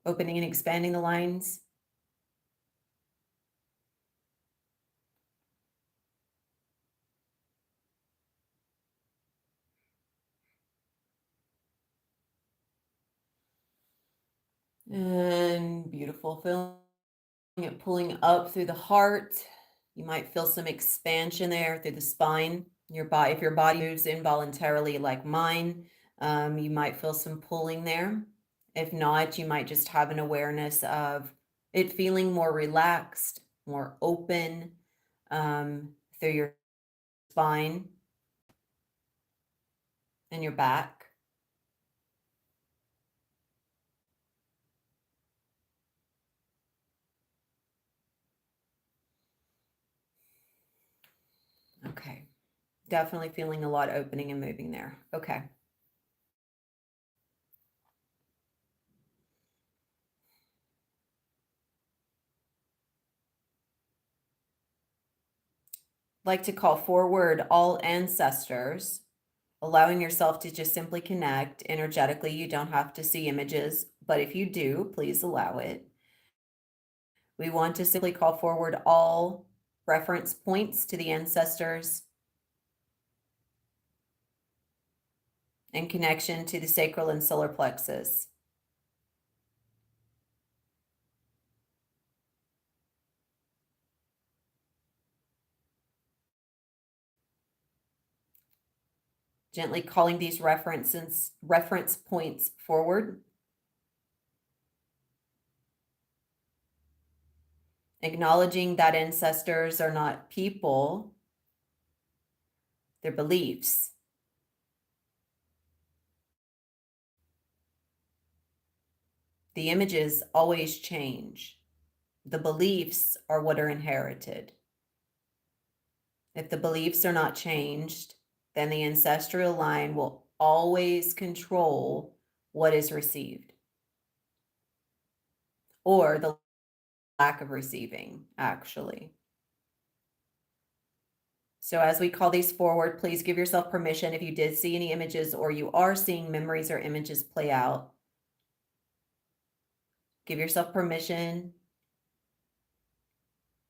Opening and expanding the lines. And beautiful. Feeling it pulling up through the heart. You might feel some expansion there through the spine. Your body, if your body moves involuntarily like mine, you might feel some pulling there. If not, you might just have an awareness of it feeling more relaxed, more open through your spine and your back. Okay. Definitely feeling a lot opening and moving there. Okay. Like to call forward all ancestors, allowing yourself to just simply connect energetically. You don't have to see images, but if you do, please allow it. We want to simply call forward all reference points to the ancestors in connection to the sacral and solar plexus. Gently calling these reference points forward, acknowledging that ancestors are not people, they're beliefs. The images always change. The beliefs are what are inherited. If the beliefs are not changed, then the ancestral line will always control what is received or the lack of receiving, actually. So as we call these forward, please give yourself permission if you did see any images or you are seeing memories or images play out. Give yourself permission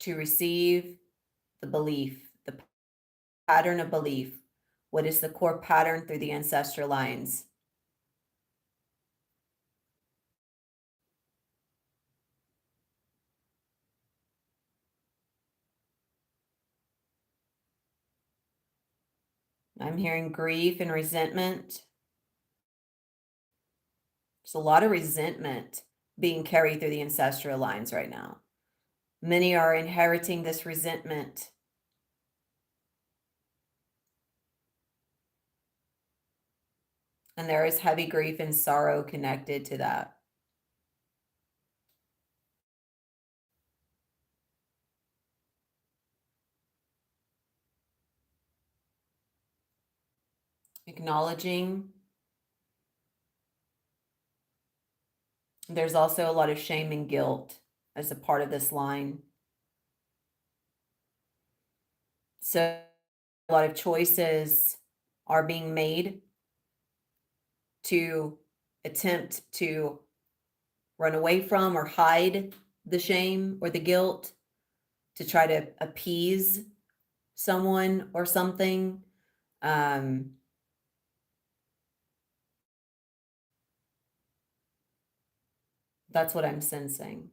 to receive the belief, the pattern of belief. What is the core pattern through the ancestral lines? I'm hearing grief and resentment. There's a lot of resentment being carried through the ancestral lines right now. Many are inheriting this resentment. And there is heavy grief and sorrow connected to that. Acknowledging there's also a lot of shame and guilt as a part of this line. So a lot of choices are being made to attempt to run away from or hide the shame or the guilt, to try to appease someone or something. Um, that's what I'm sensing.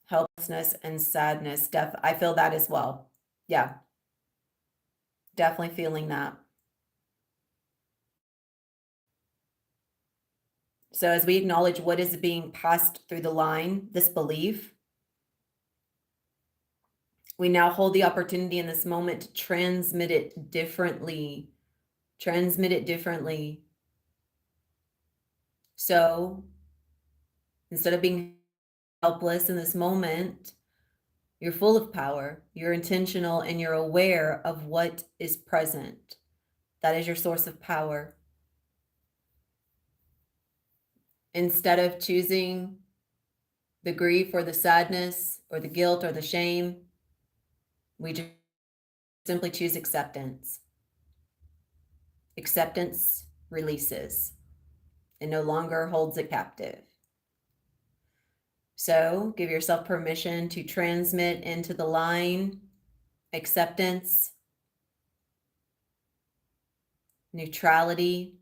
Helplessness and sadness. I feel that as well. Yeah, definitely feeling that. So as we acknowledge what is being passed through the line, this belief, we now hold the opportunity in this moment to transmit it differently. Transmit it differently. So Instead of being helpless in this moment, you're full of power, you're intentional, and you're aware of what is present. That is your source of power. Instead of choosing the grief or the sadness or the guilt or the shame, we just simply choose acceptance. Acceptance releases. It no longer holds it captive. So give yourself permission to transmit into the line acceptance, neutrality,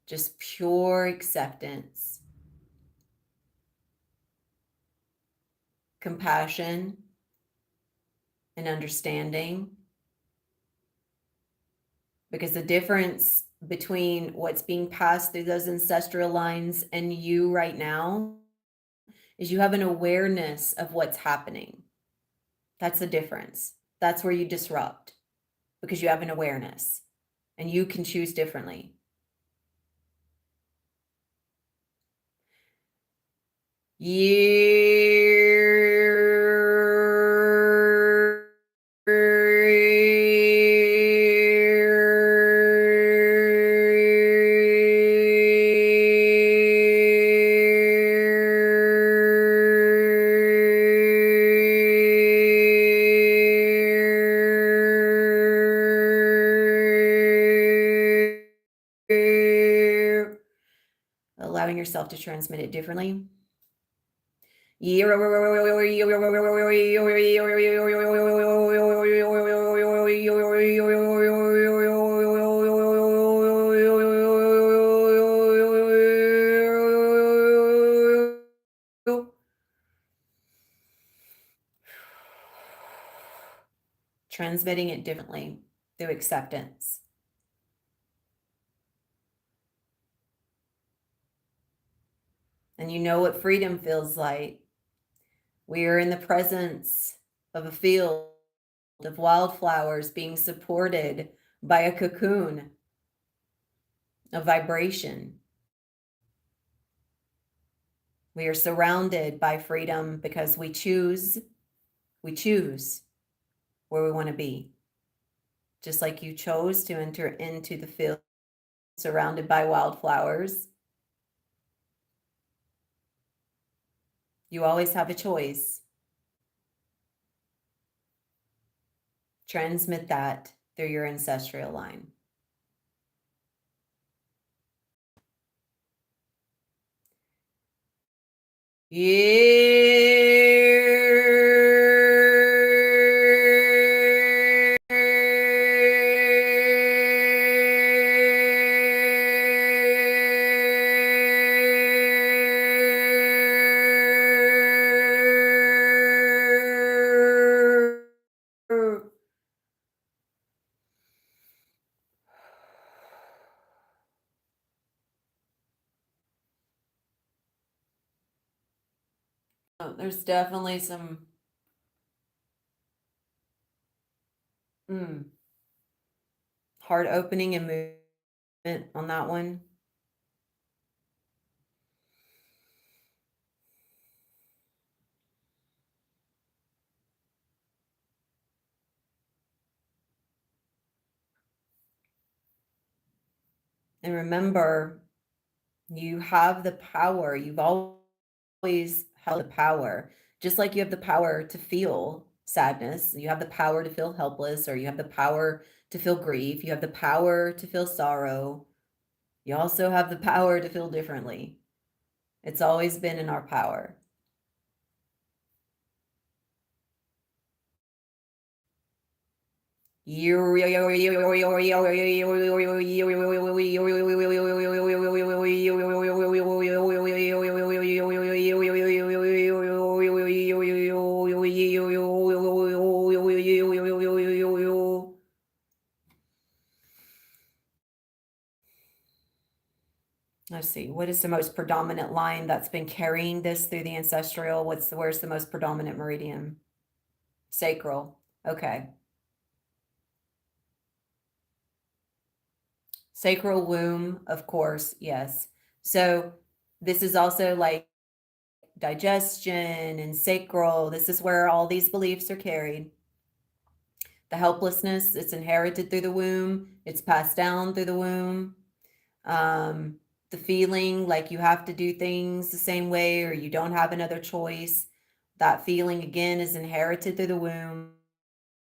just pure acceptance, compassion, and understanding. Because the difference between what's being passed through those ancestral lines and you right now is you have an awareness of what's happening. That's the difference. That's where you disrupt, because you have an awareness and you can choose differently. Allowing yourself to transmit it differently. Transmitting it differently through acceptance. And you know what freedom feels like. We are in the presence of a field of wildflowers being supported by a cocoon of vibration. We are surrounded by freedom because we choose where we want to be. Just like you chose to enter into the field surrounded by wildflowers, you always have a choice. Transmit that through your ancestral line. There's definitely some heart opening and movement on that one. And remember, you have the power. You've always held the power. Just like you have the power to feel sadness, you have the power to feel helpless, or you have the power to feel grief, you have the power to feel sorrow. You also have the power to feel differently. It's always been in our power. Let's see, what is the most predominant line that's been carrying this through the ancestral? Where's the most predominant meridian? Sacral. Okay. Sacral womb, of course, yes. So This is also like digestion and sacral. This is where all these beliefs are carried. The helplessness, it's inherited through the womb, it's passed down through the womb. Um, the feeling like you have to do things the same way or you don't have another choice. That feeling again is inherited through the womb,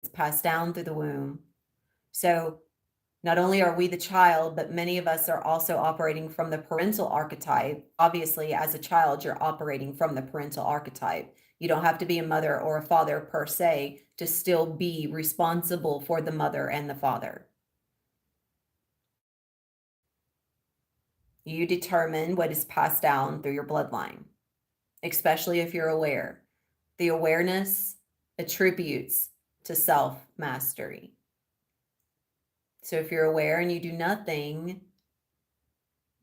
it's passed down through the womb. So not only are we the child, but many of us are also operating from the parental archetype. Obviously, as a child, you're operating from the parental archetype. You don't have to be a mother or a father per se to still be responsible for the mother and the father. You determine what is passed down through your bloodline, especially if you're aware. The awareness attributes to self mastery. So if you're aware and you do nothing,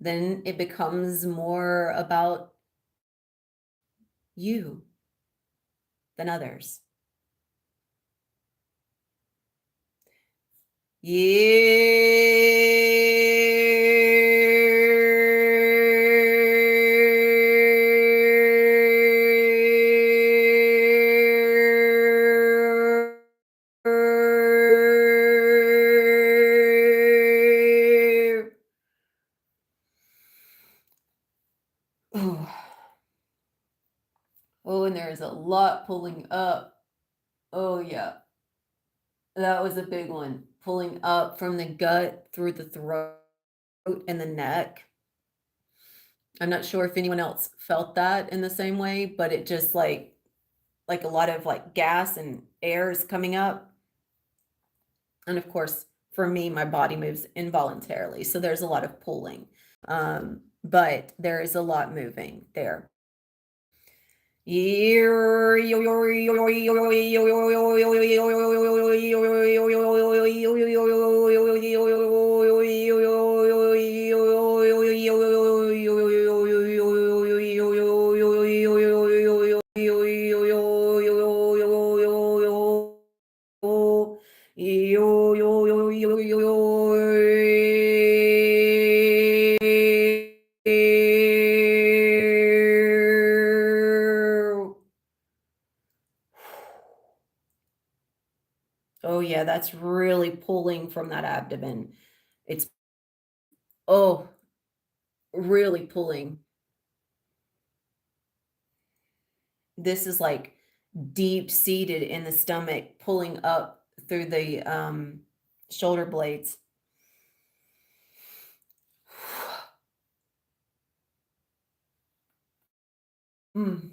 then it becomes more about you than others. Oh, oh, and there's a lot pulling up. Oh, yeah. That was a big one. Pulling up from the gut through the throat and the neck. I'm not sure if anyone else felt that in the same way, but it just like a lot of like gas and air is coming up. And of course, for me, my body moves involuntarily. So there's a lot of pulling. But there is a lot moving there. Oh, yeah, that's really pulling from that abdomen. It's, oh, really pulling. This is like deep seated in the stomach, pulling up through the shoulder blades. Mm,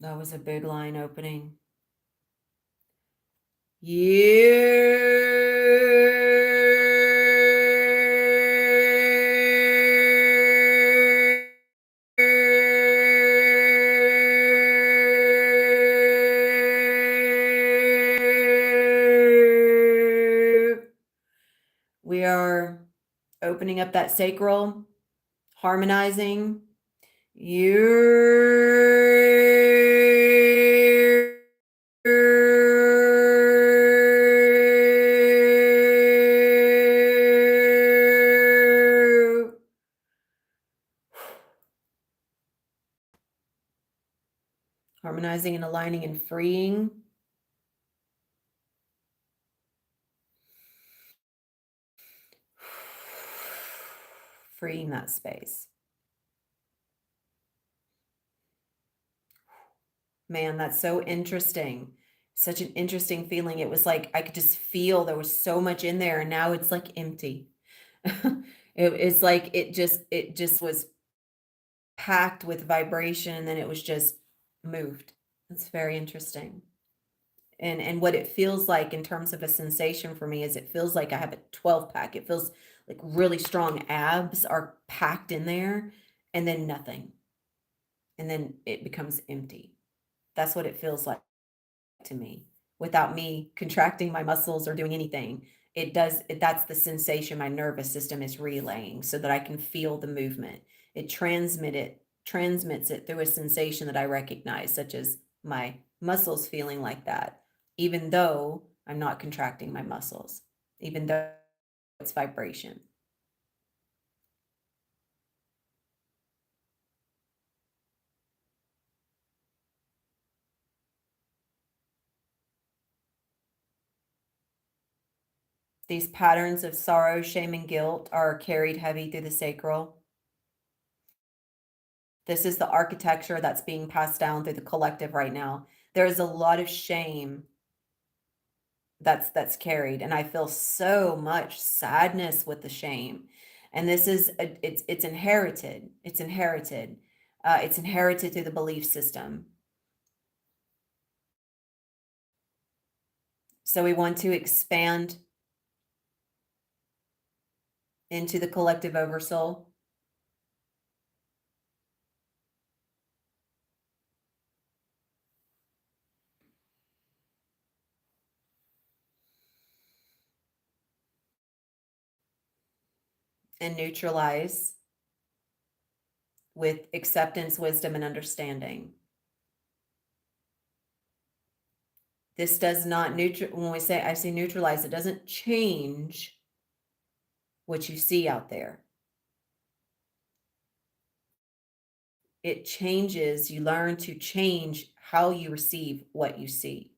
that was a big line opening. We are opening up that sacral, harmonizing. Harmonizing and aligning and freeing. Freeing that space. Man, that's so interesting. Such an interesting feeling. It was like I could just feel there was so much in there, and now it's like empty. It's like it just was packed with vibration, and then it was just moved. It's very interesting. And what it feels like in terms of a sensation for me is it feels like I have a 12 pack. It feels like really strong abs are packed in there and then nothing. And then it becomes empty. That's what it feels like to me without me contracting my muscles or doing anything. That's the sensation my nervous system is relaying so that I can feel the movement. It transmits it through a sensation that I recognize, such as my muscles feeling like that, even though I'm not contracting my muscles. even though it's vibration. These patterns of sorrow, shame, and guilt are carried heavy through the sacral. This is the architecture that's being passed down through the collective right now. There is a lot of shame that's carried, and I feel so much sadness with the shame. And this is it's inherited. It's inherited. It's inherited through the belief system. So we want to expand into the collective oversoul. And neutralize with acceptance, wisdom, and understanding. This does not when we say I say neutralize, it doesn't change what you see out there. It changes, you learn to change how you receive what you see.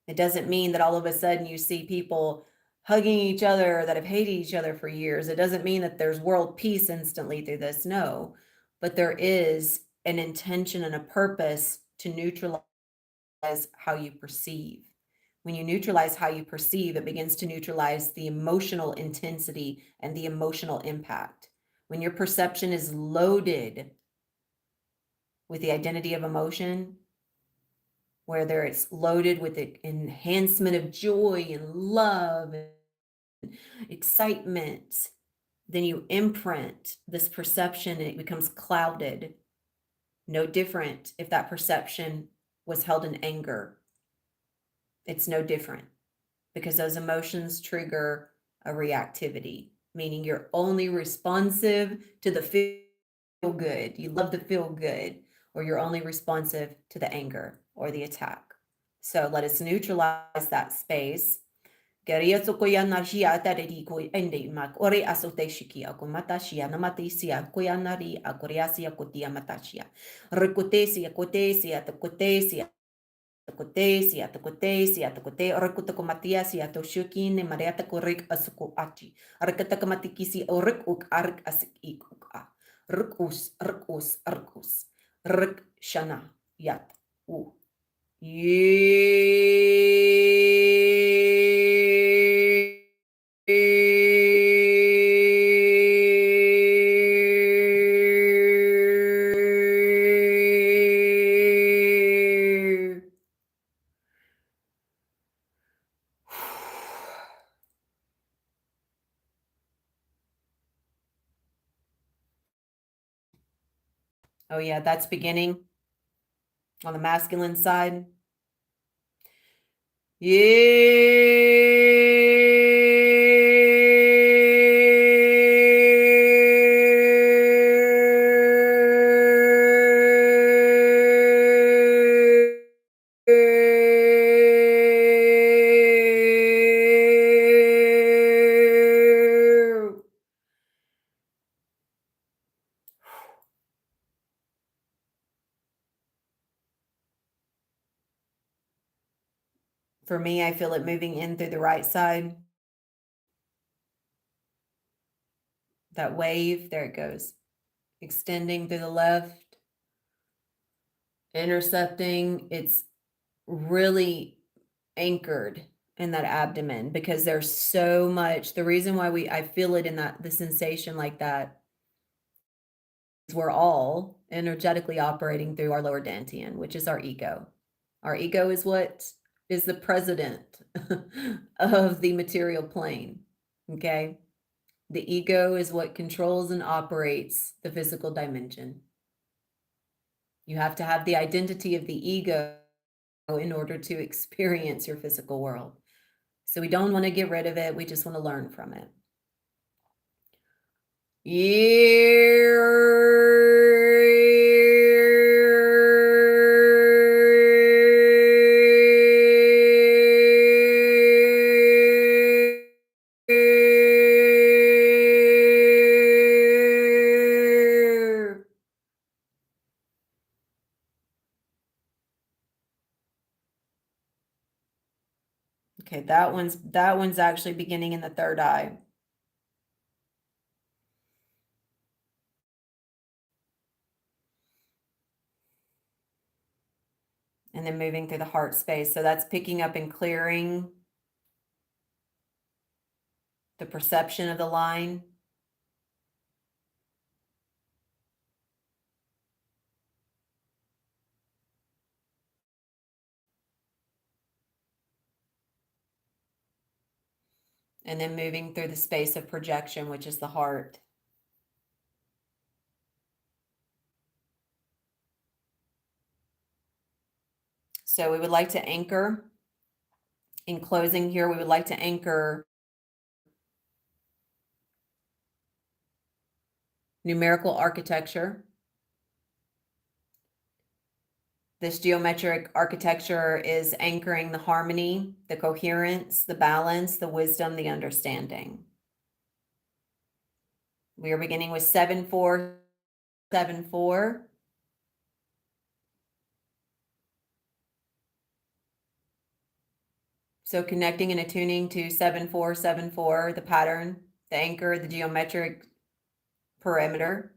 It doesn't mean that all of a sudden you see people hugging each other that have hated each other for years. It doesn't mean that there's world peace instantly through this. No, but there is an intention and a purpose to neutralize how you perceive. When you neutralize how you perceive, it begins to neutralize the emotional intensity and the emotional impact. When your perception is loaded with the identity of emotion, whether it's loaded with the enhancement of joy and love and excitement, then you imprint this perception and it becomes clouded. No different if that perception was held in anger. It's no different because those emotions trigger a reactivity, meaning you're only responsive to the feel good. You love to feel good, or you're only responsive to the anger or the attack. So let us neutralize that space. Geria sokoya najia taredi ko ende mak ore asote shiki akomatashia namatisia koyanari akoriasia kotia matashia. Rekotesia kotesia kotesia kotesia kotesia kote orekuta komatia sia to shuki ne mariata korek asuko achi. Rekata komatikisi orek uk ark asik uk a. Rukus rukus rukus. Ruk shana yat u. Oh yeah, that's beginning on the masculine side. For me, I feel it moving in through the right side. That wave, there it goes. Extending through the left, intercepting. It's really anchored in that abdomen because there's so much. The reason why I feel it in the sensation like that is we're all energetically operating through our lower dantian, which is our ego. Our ego is what is the president of the material plane. Okay. The ego is what controls and operates the physical dimension. You have to have the identity of the ego in order to experience your physical world. So we don't want to get rid of it. We just want to learn from it. Okay, that one's actually beginning in the third eye. And then moving through the heart space. So that's picking up and clearing the perception of the line. And then moving through the space of projection, which is the heart. So we would like to anchor. In closing here, we would like to anchor numerical architecture. This geometric architecture is anchoring the harmony, the coherence, the balance, the wisdom, the understanding. We are beginning with 7474. So connecting and attuning to 7474, the pattern, the anchor, the geometric perimeter.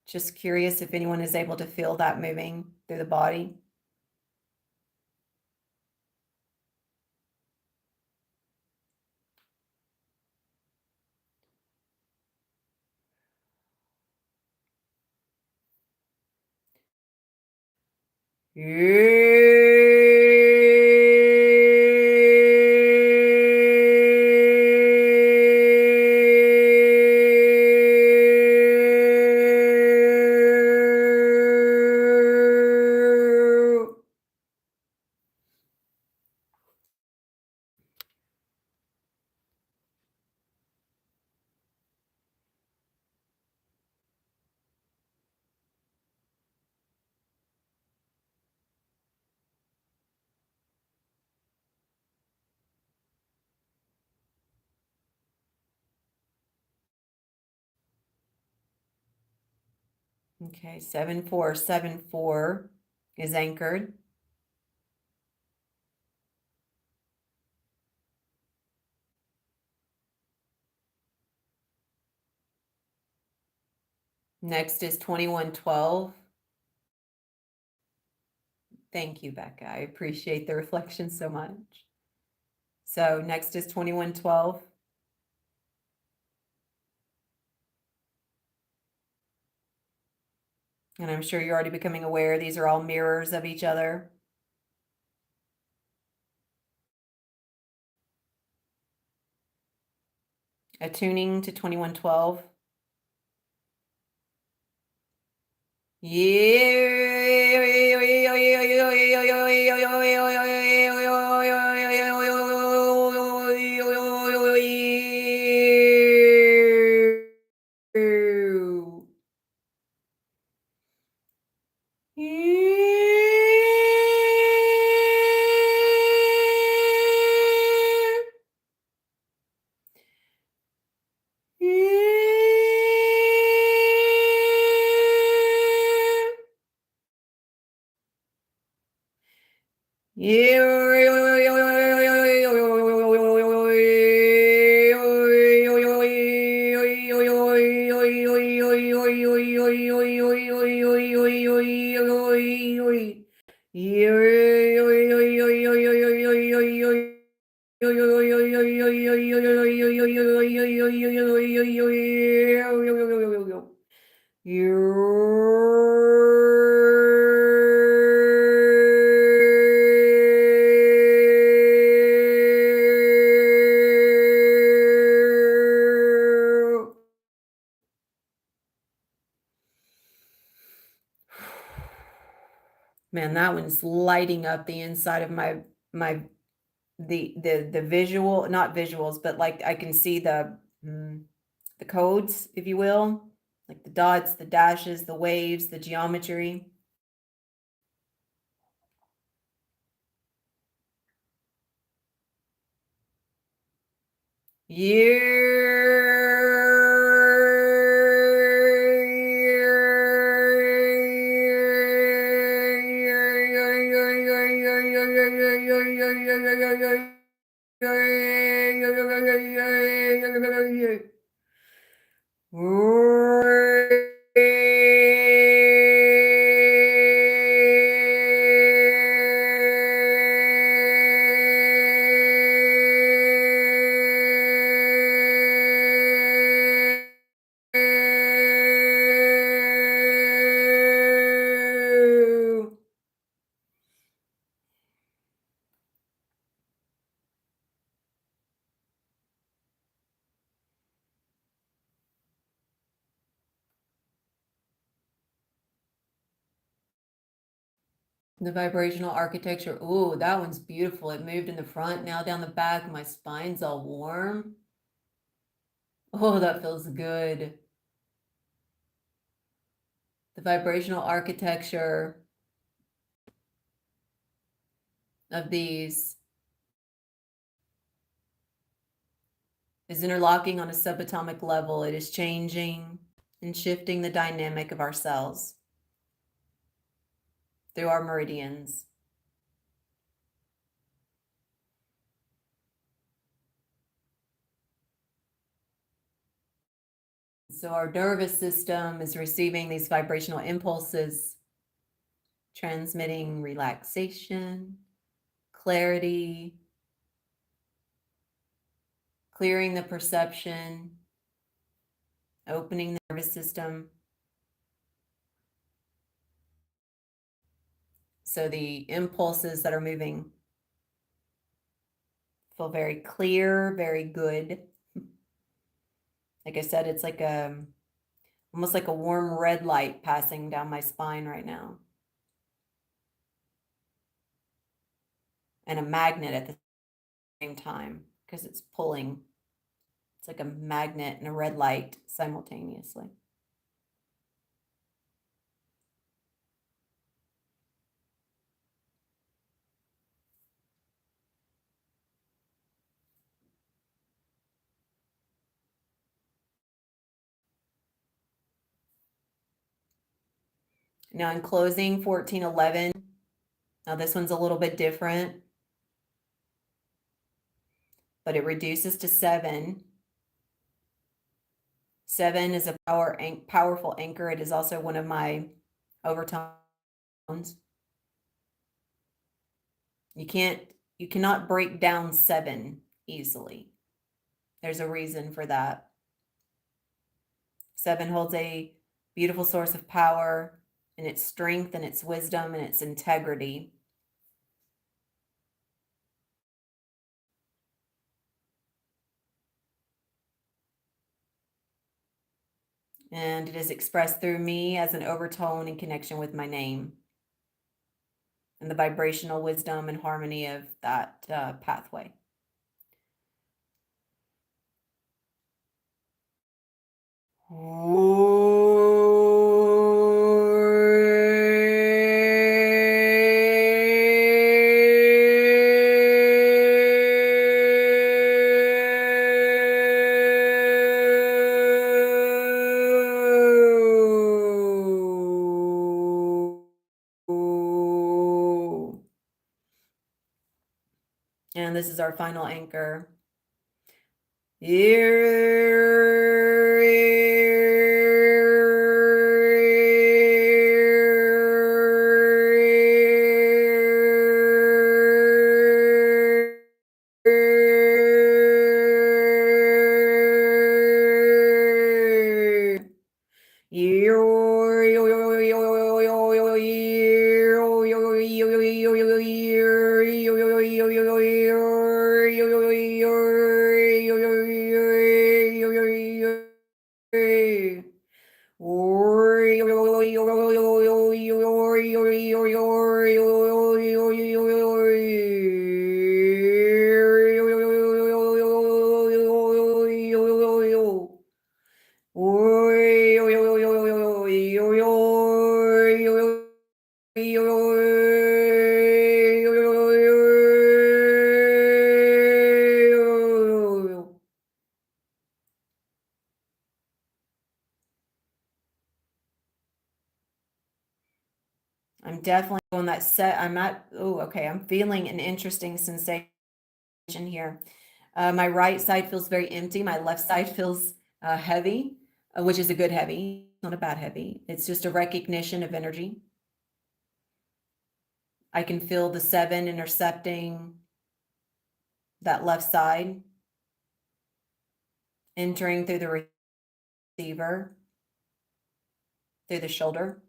Just curious if anyone is able to feel that moving through the body. Okay, 7474 is anchored. Next is 2112. Thank you, Becca. I appreciate the reflection so much. So next is 2112. And I'm sure you're already becoming aware these are all mirrors of each other. Attuning to 2112. Man, that one's lighting up the inside of my the visual, not visuals, but like I can see the codes, if you will, like the dots, the dashes, the waves, the geometry. The vibrational architecture. Ooh, that one's beautiful. It moved in the front, now down the back. My spine's all warm. Oh, that feels good. The vibrational architecture of these is interlocking on a subatomic level. It is changing and shifting the dynamic of our cells through our meridians. So our nervous system is receiving these vibrational impulses, transmitting relaxation, clarity, clearing the perception, opening the nervous system. So the impulses that are moving feel very clear, very good. Like I said, it's like almost like a warm red light passing down my spine right now. And a magnet at the same time because it's pulling. It's like a magnet and a red light simultaneously. Now in closing, 1411. Now this one's a little bit different, but it reduces to 7. 7 is a powerful anchor. It is also one of my overtones. You cannot break down 7 easily. There's a reason for that. 7 holds a beautiful source of power, and its strength and its wisdom and its integrity. And it is expressed through me as an overtone in connection with my name and the vibrational wisdom and harmony of that pathway. And this is our final anchor. I'm definitely on that set. I'm not, oh, okay. I'm feeling an interesting sensation here. My right side feels very empty. My left side feels heavy, which is a good heavy, not a bad heavy. It's just a recognition of energy. I can feel the 7 intercepting that left side, entering through the receiver, through the shoulder.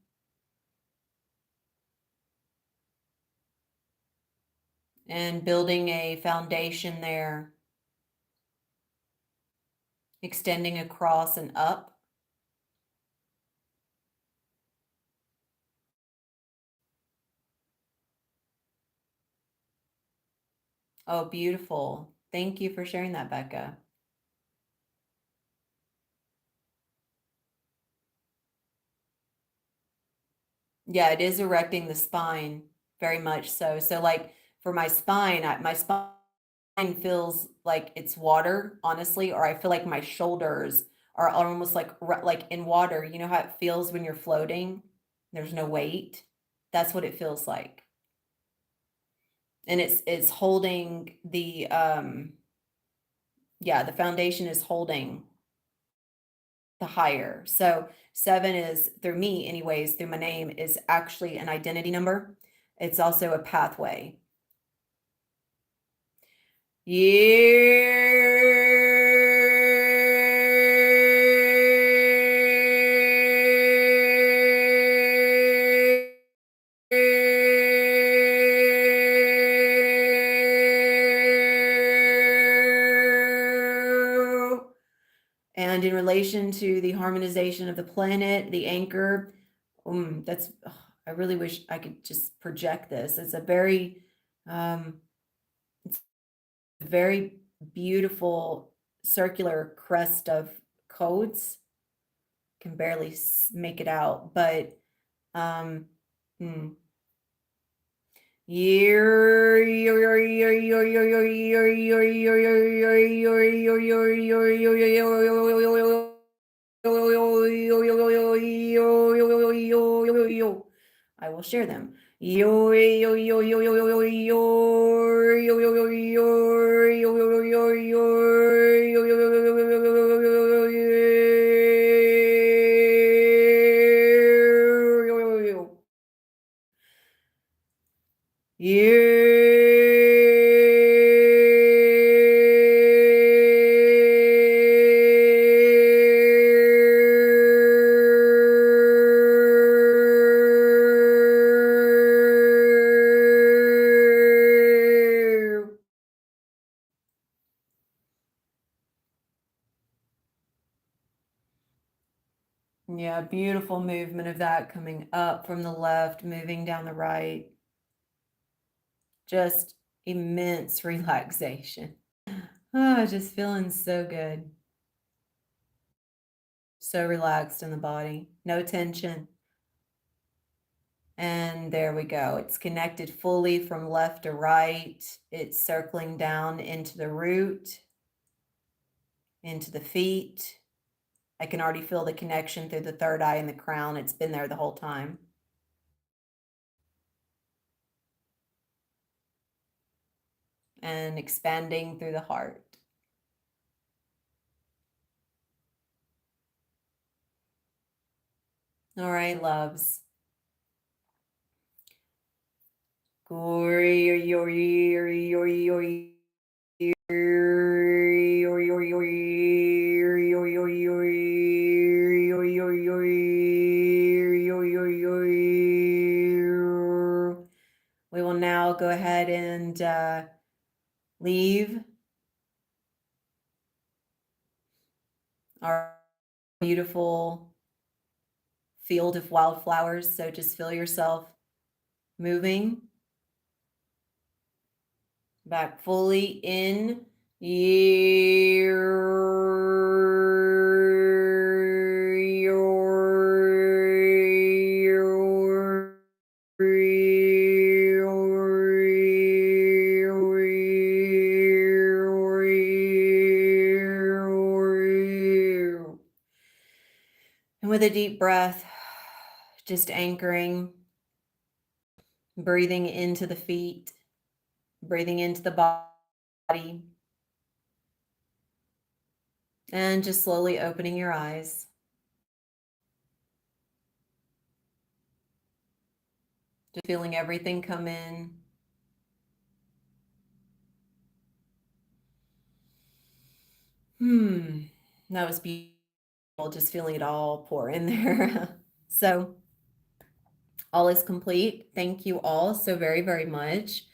And building a foundation there, extending across and up. Oh, beautiful. Thank you for sharing that, Becca. Yeah, it is erecting the spine, very much so. So like for my spine, my spine feels like it's water, honestly, or I feel like my shoulders are almost like in water. You know how it feels when you're floating? There's no weight. That's what it feels like. And it's holding the yeah, the foundation is holding the higher. So 7 is, through me anyways, through my name, is actually an identity number. It's also a pathway. And in relation to the harmonization of the planet, the anchor, that's, I really wish I could just project this. It's a very beautiful circular crest of codes. Can barely make it out, but um, hmm. I will share them. Yeah, beautiful movement of that coming up from the left, moving down the right. Just immense relaxation. Oh, just feeling so good. So relaxed in the body. No tension. And there we go. It's connected fully from left to right. It's circling down into the root, into the feet. I can already feel the connection through the third eye and the crown. It's been there the whole time. And expanding through the heart. All right, loves. We will now go ahead and leave our beautiful field of wildflowers. So just feel yourself moving back fully in. And with a deep breath, just anchoring, breathing into the feet, breathing into the body, and just slowly opening your eyes. Just feeling everything come in. That was beautiful. Just feeling it all pour in there. So all is complete. Thank you all so very, very much.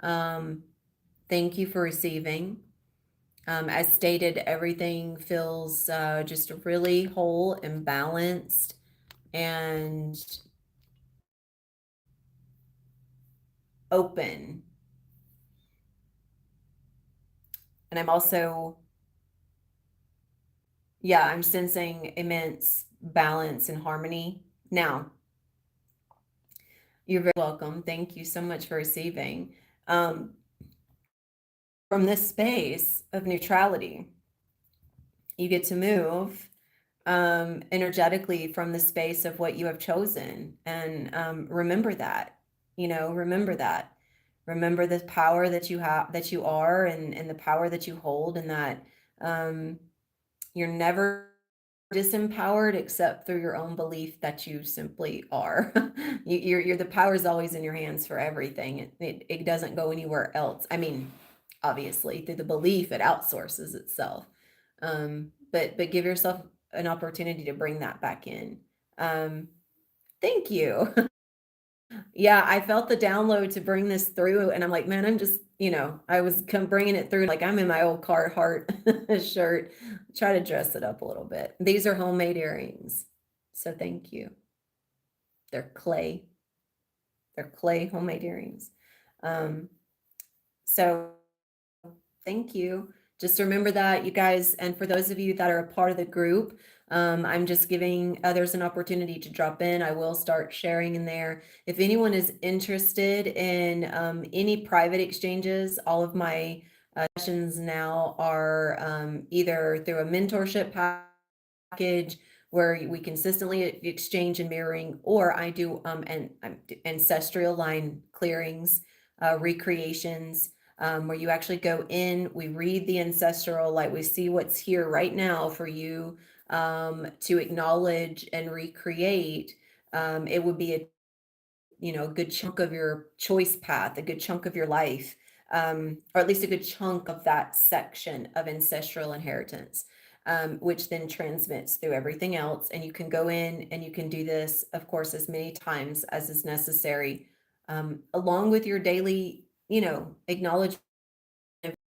Thank you for receiving. As stated, everything feels just really whole and balanced and open. And I'm also, yeah, I'm sensing immense balance and harmony. Now, you're very welcome. Thank you so much for receiving. From this space of neutrality, you get to move energetically from the space of what you have chosen. And remember that, remember that. Remember the power that you have, that you are, and the power that you hold, and that you're never disempowered except through your own belief that you simply are. You're the power is always in your hands for everything. It doesn't go anywhere else. I mean, obviously through the belief it outsources itself. But give yourself an opportunity to bring that back in. Thank you. Yeah, I felt the download to bring this through, and I'm like, man, I'm just, I was bringing it through like I'm in my old Carhartt shirt. Try to dress it up a little bit. These are homemade earrings, so thank you. They're clay. They're clay homemade earrings. So thank you. Just remember that, you guys, and for those of you that are a part of the group, I'm just giving others an opportunity to drop in. I will start sharing in there. If anyone is interested in any private exchanges, all of my sessions now are either through a mentorship package where we consistently exchange and mirroring, or I do ancestral line clearings, recreations, where you actually go in, we read the ancestral, like we see what's here right now for you to acknowledge and recreate. It would be a good chunk of your choice path, a good chunk of your life, or at least a good chunk of that section of ancestral inheritance, which then transmits through everything else. And you can go in and you can do this, of course, as many times as is necessary, along with your daily, acknowledgement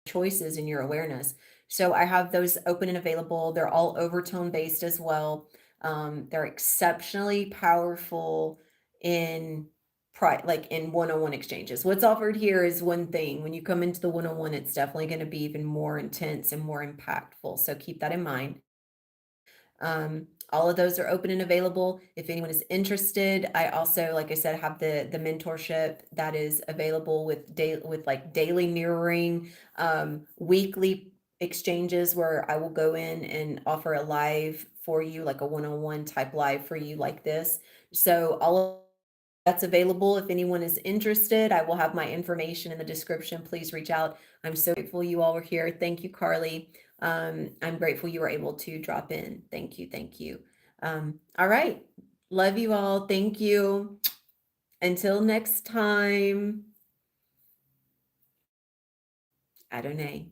choices in your awareness. So I have those open and available. They're all overtone based as well. They're exceptionally powerful in like in one-on-one exchanges. What's offered here is one thing. When you come into the one-on-one, it's definitely going to be even more intense and more impactful. So keep that in mind. All of those are open and available. If anyone is interested, I also, like I said, have the mentorship that is available with like daily mirroring, weekly exchanges where I will go in and offer a live for you, like a one-on-one type live for you like this. So all of that's available. If anyone is interested, I will have my information in the description. Please reach out. I'm so grateful you all were here. Thank you, Carly. I'm grateful you were able to drop in. Thank you. Thank you. All right. Love you all. Thank you. Until next time. Adonai.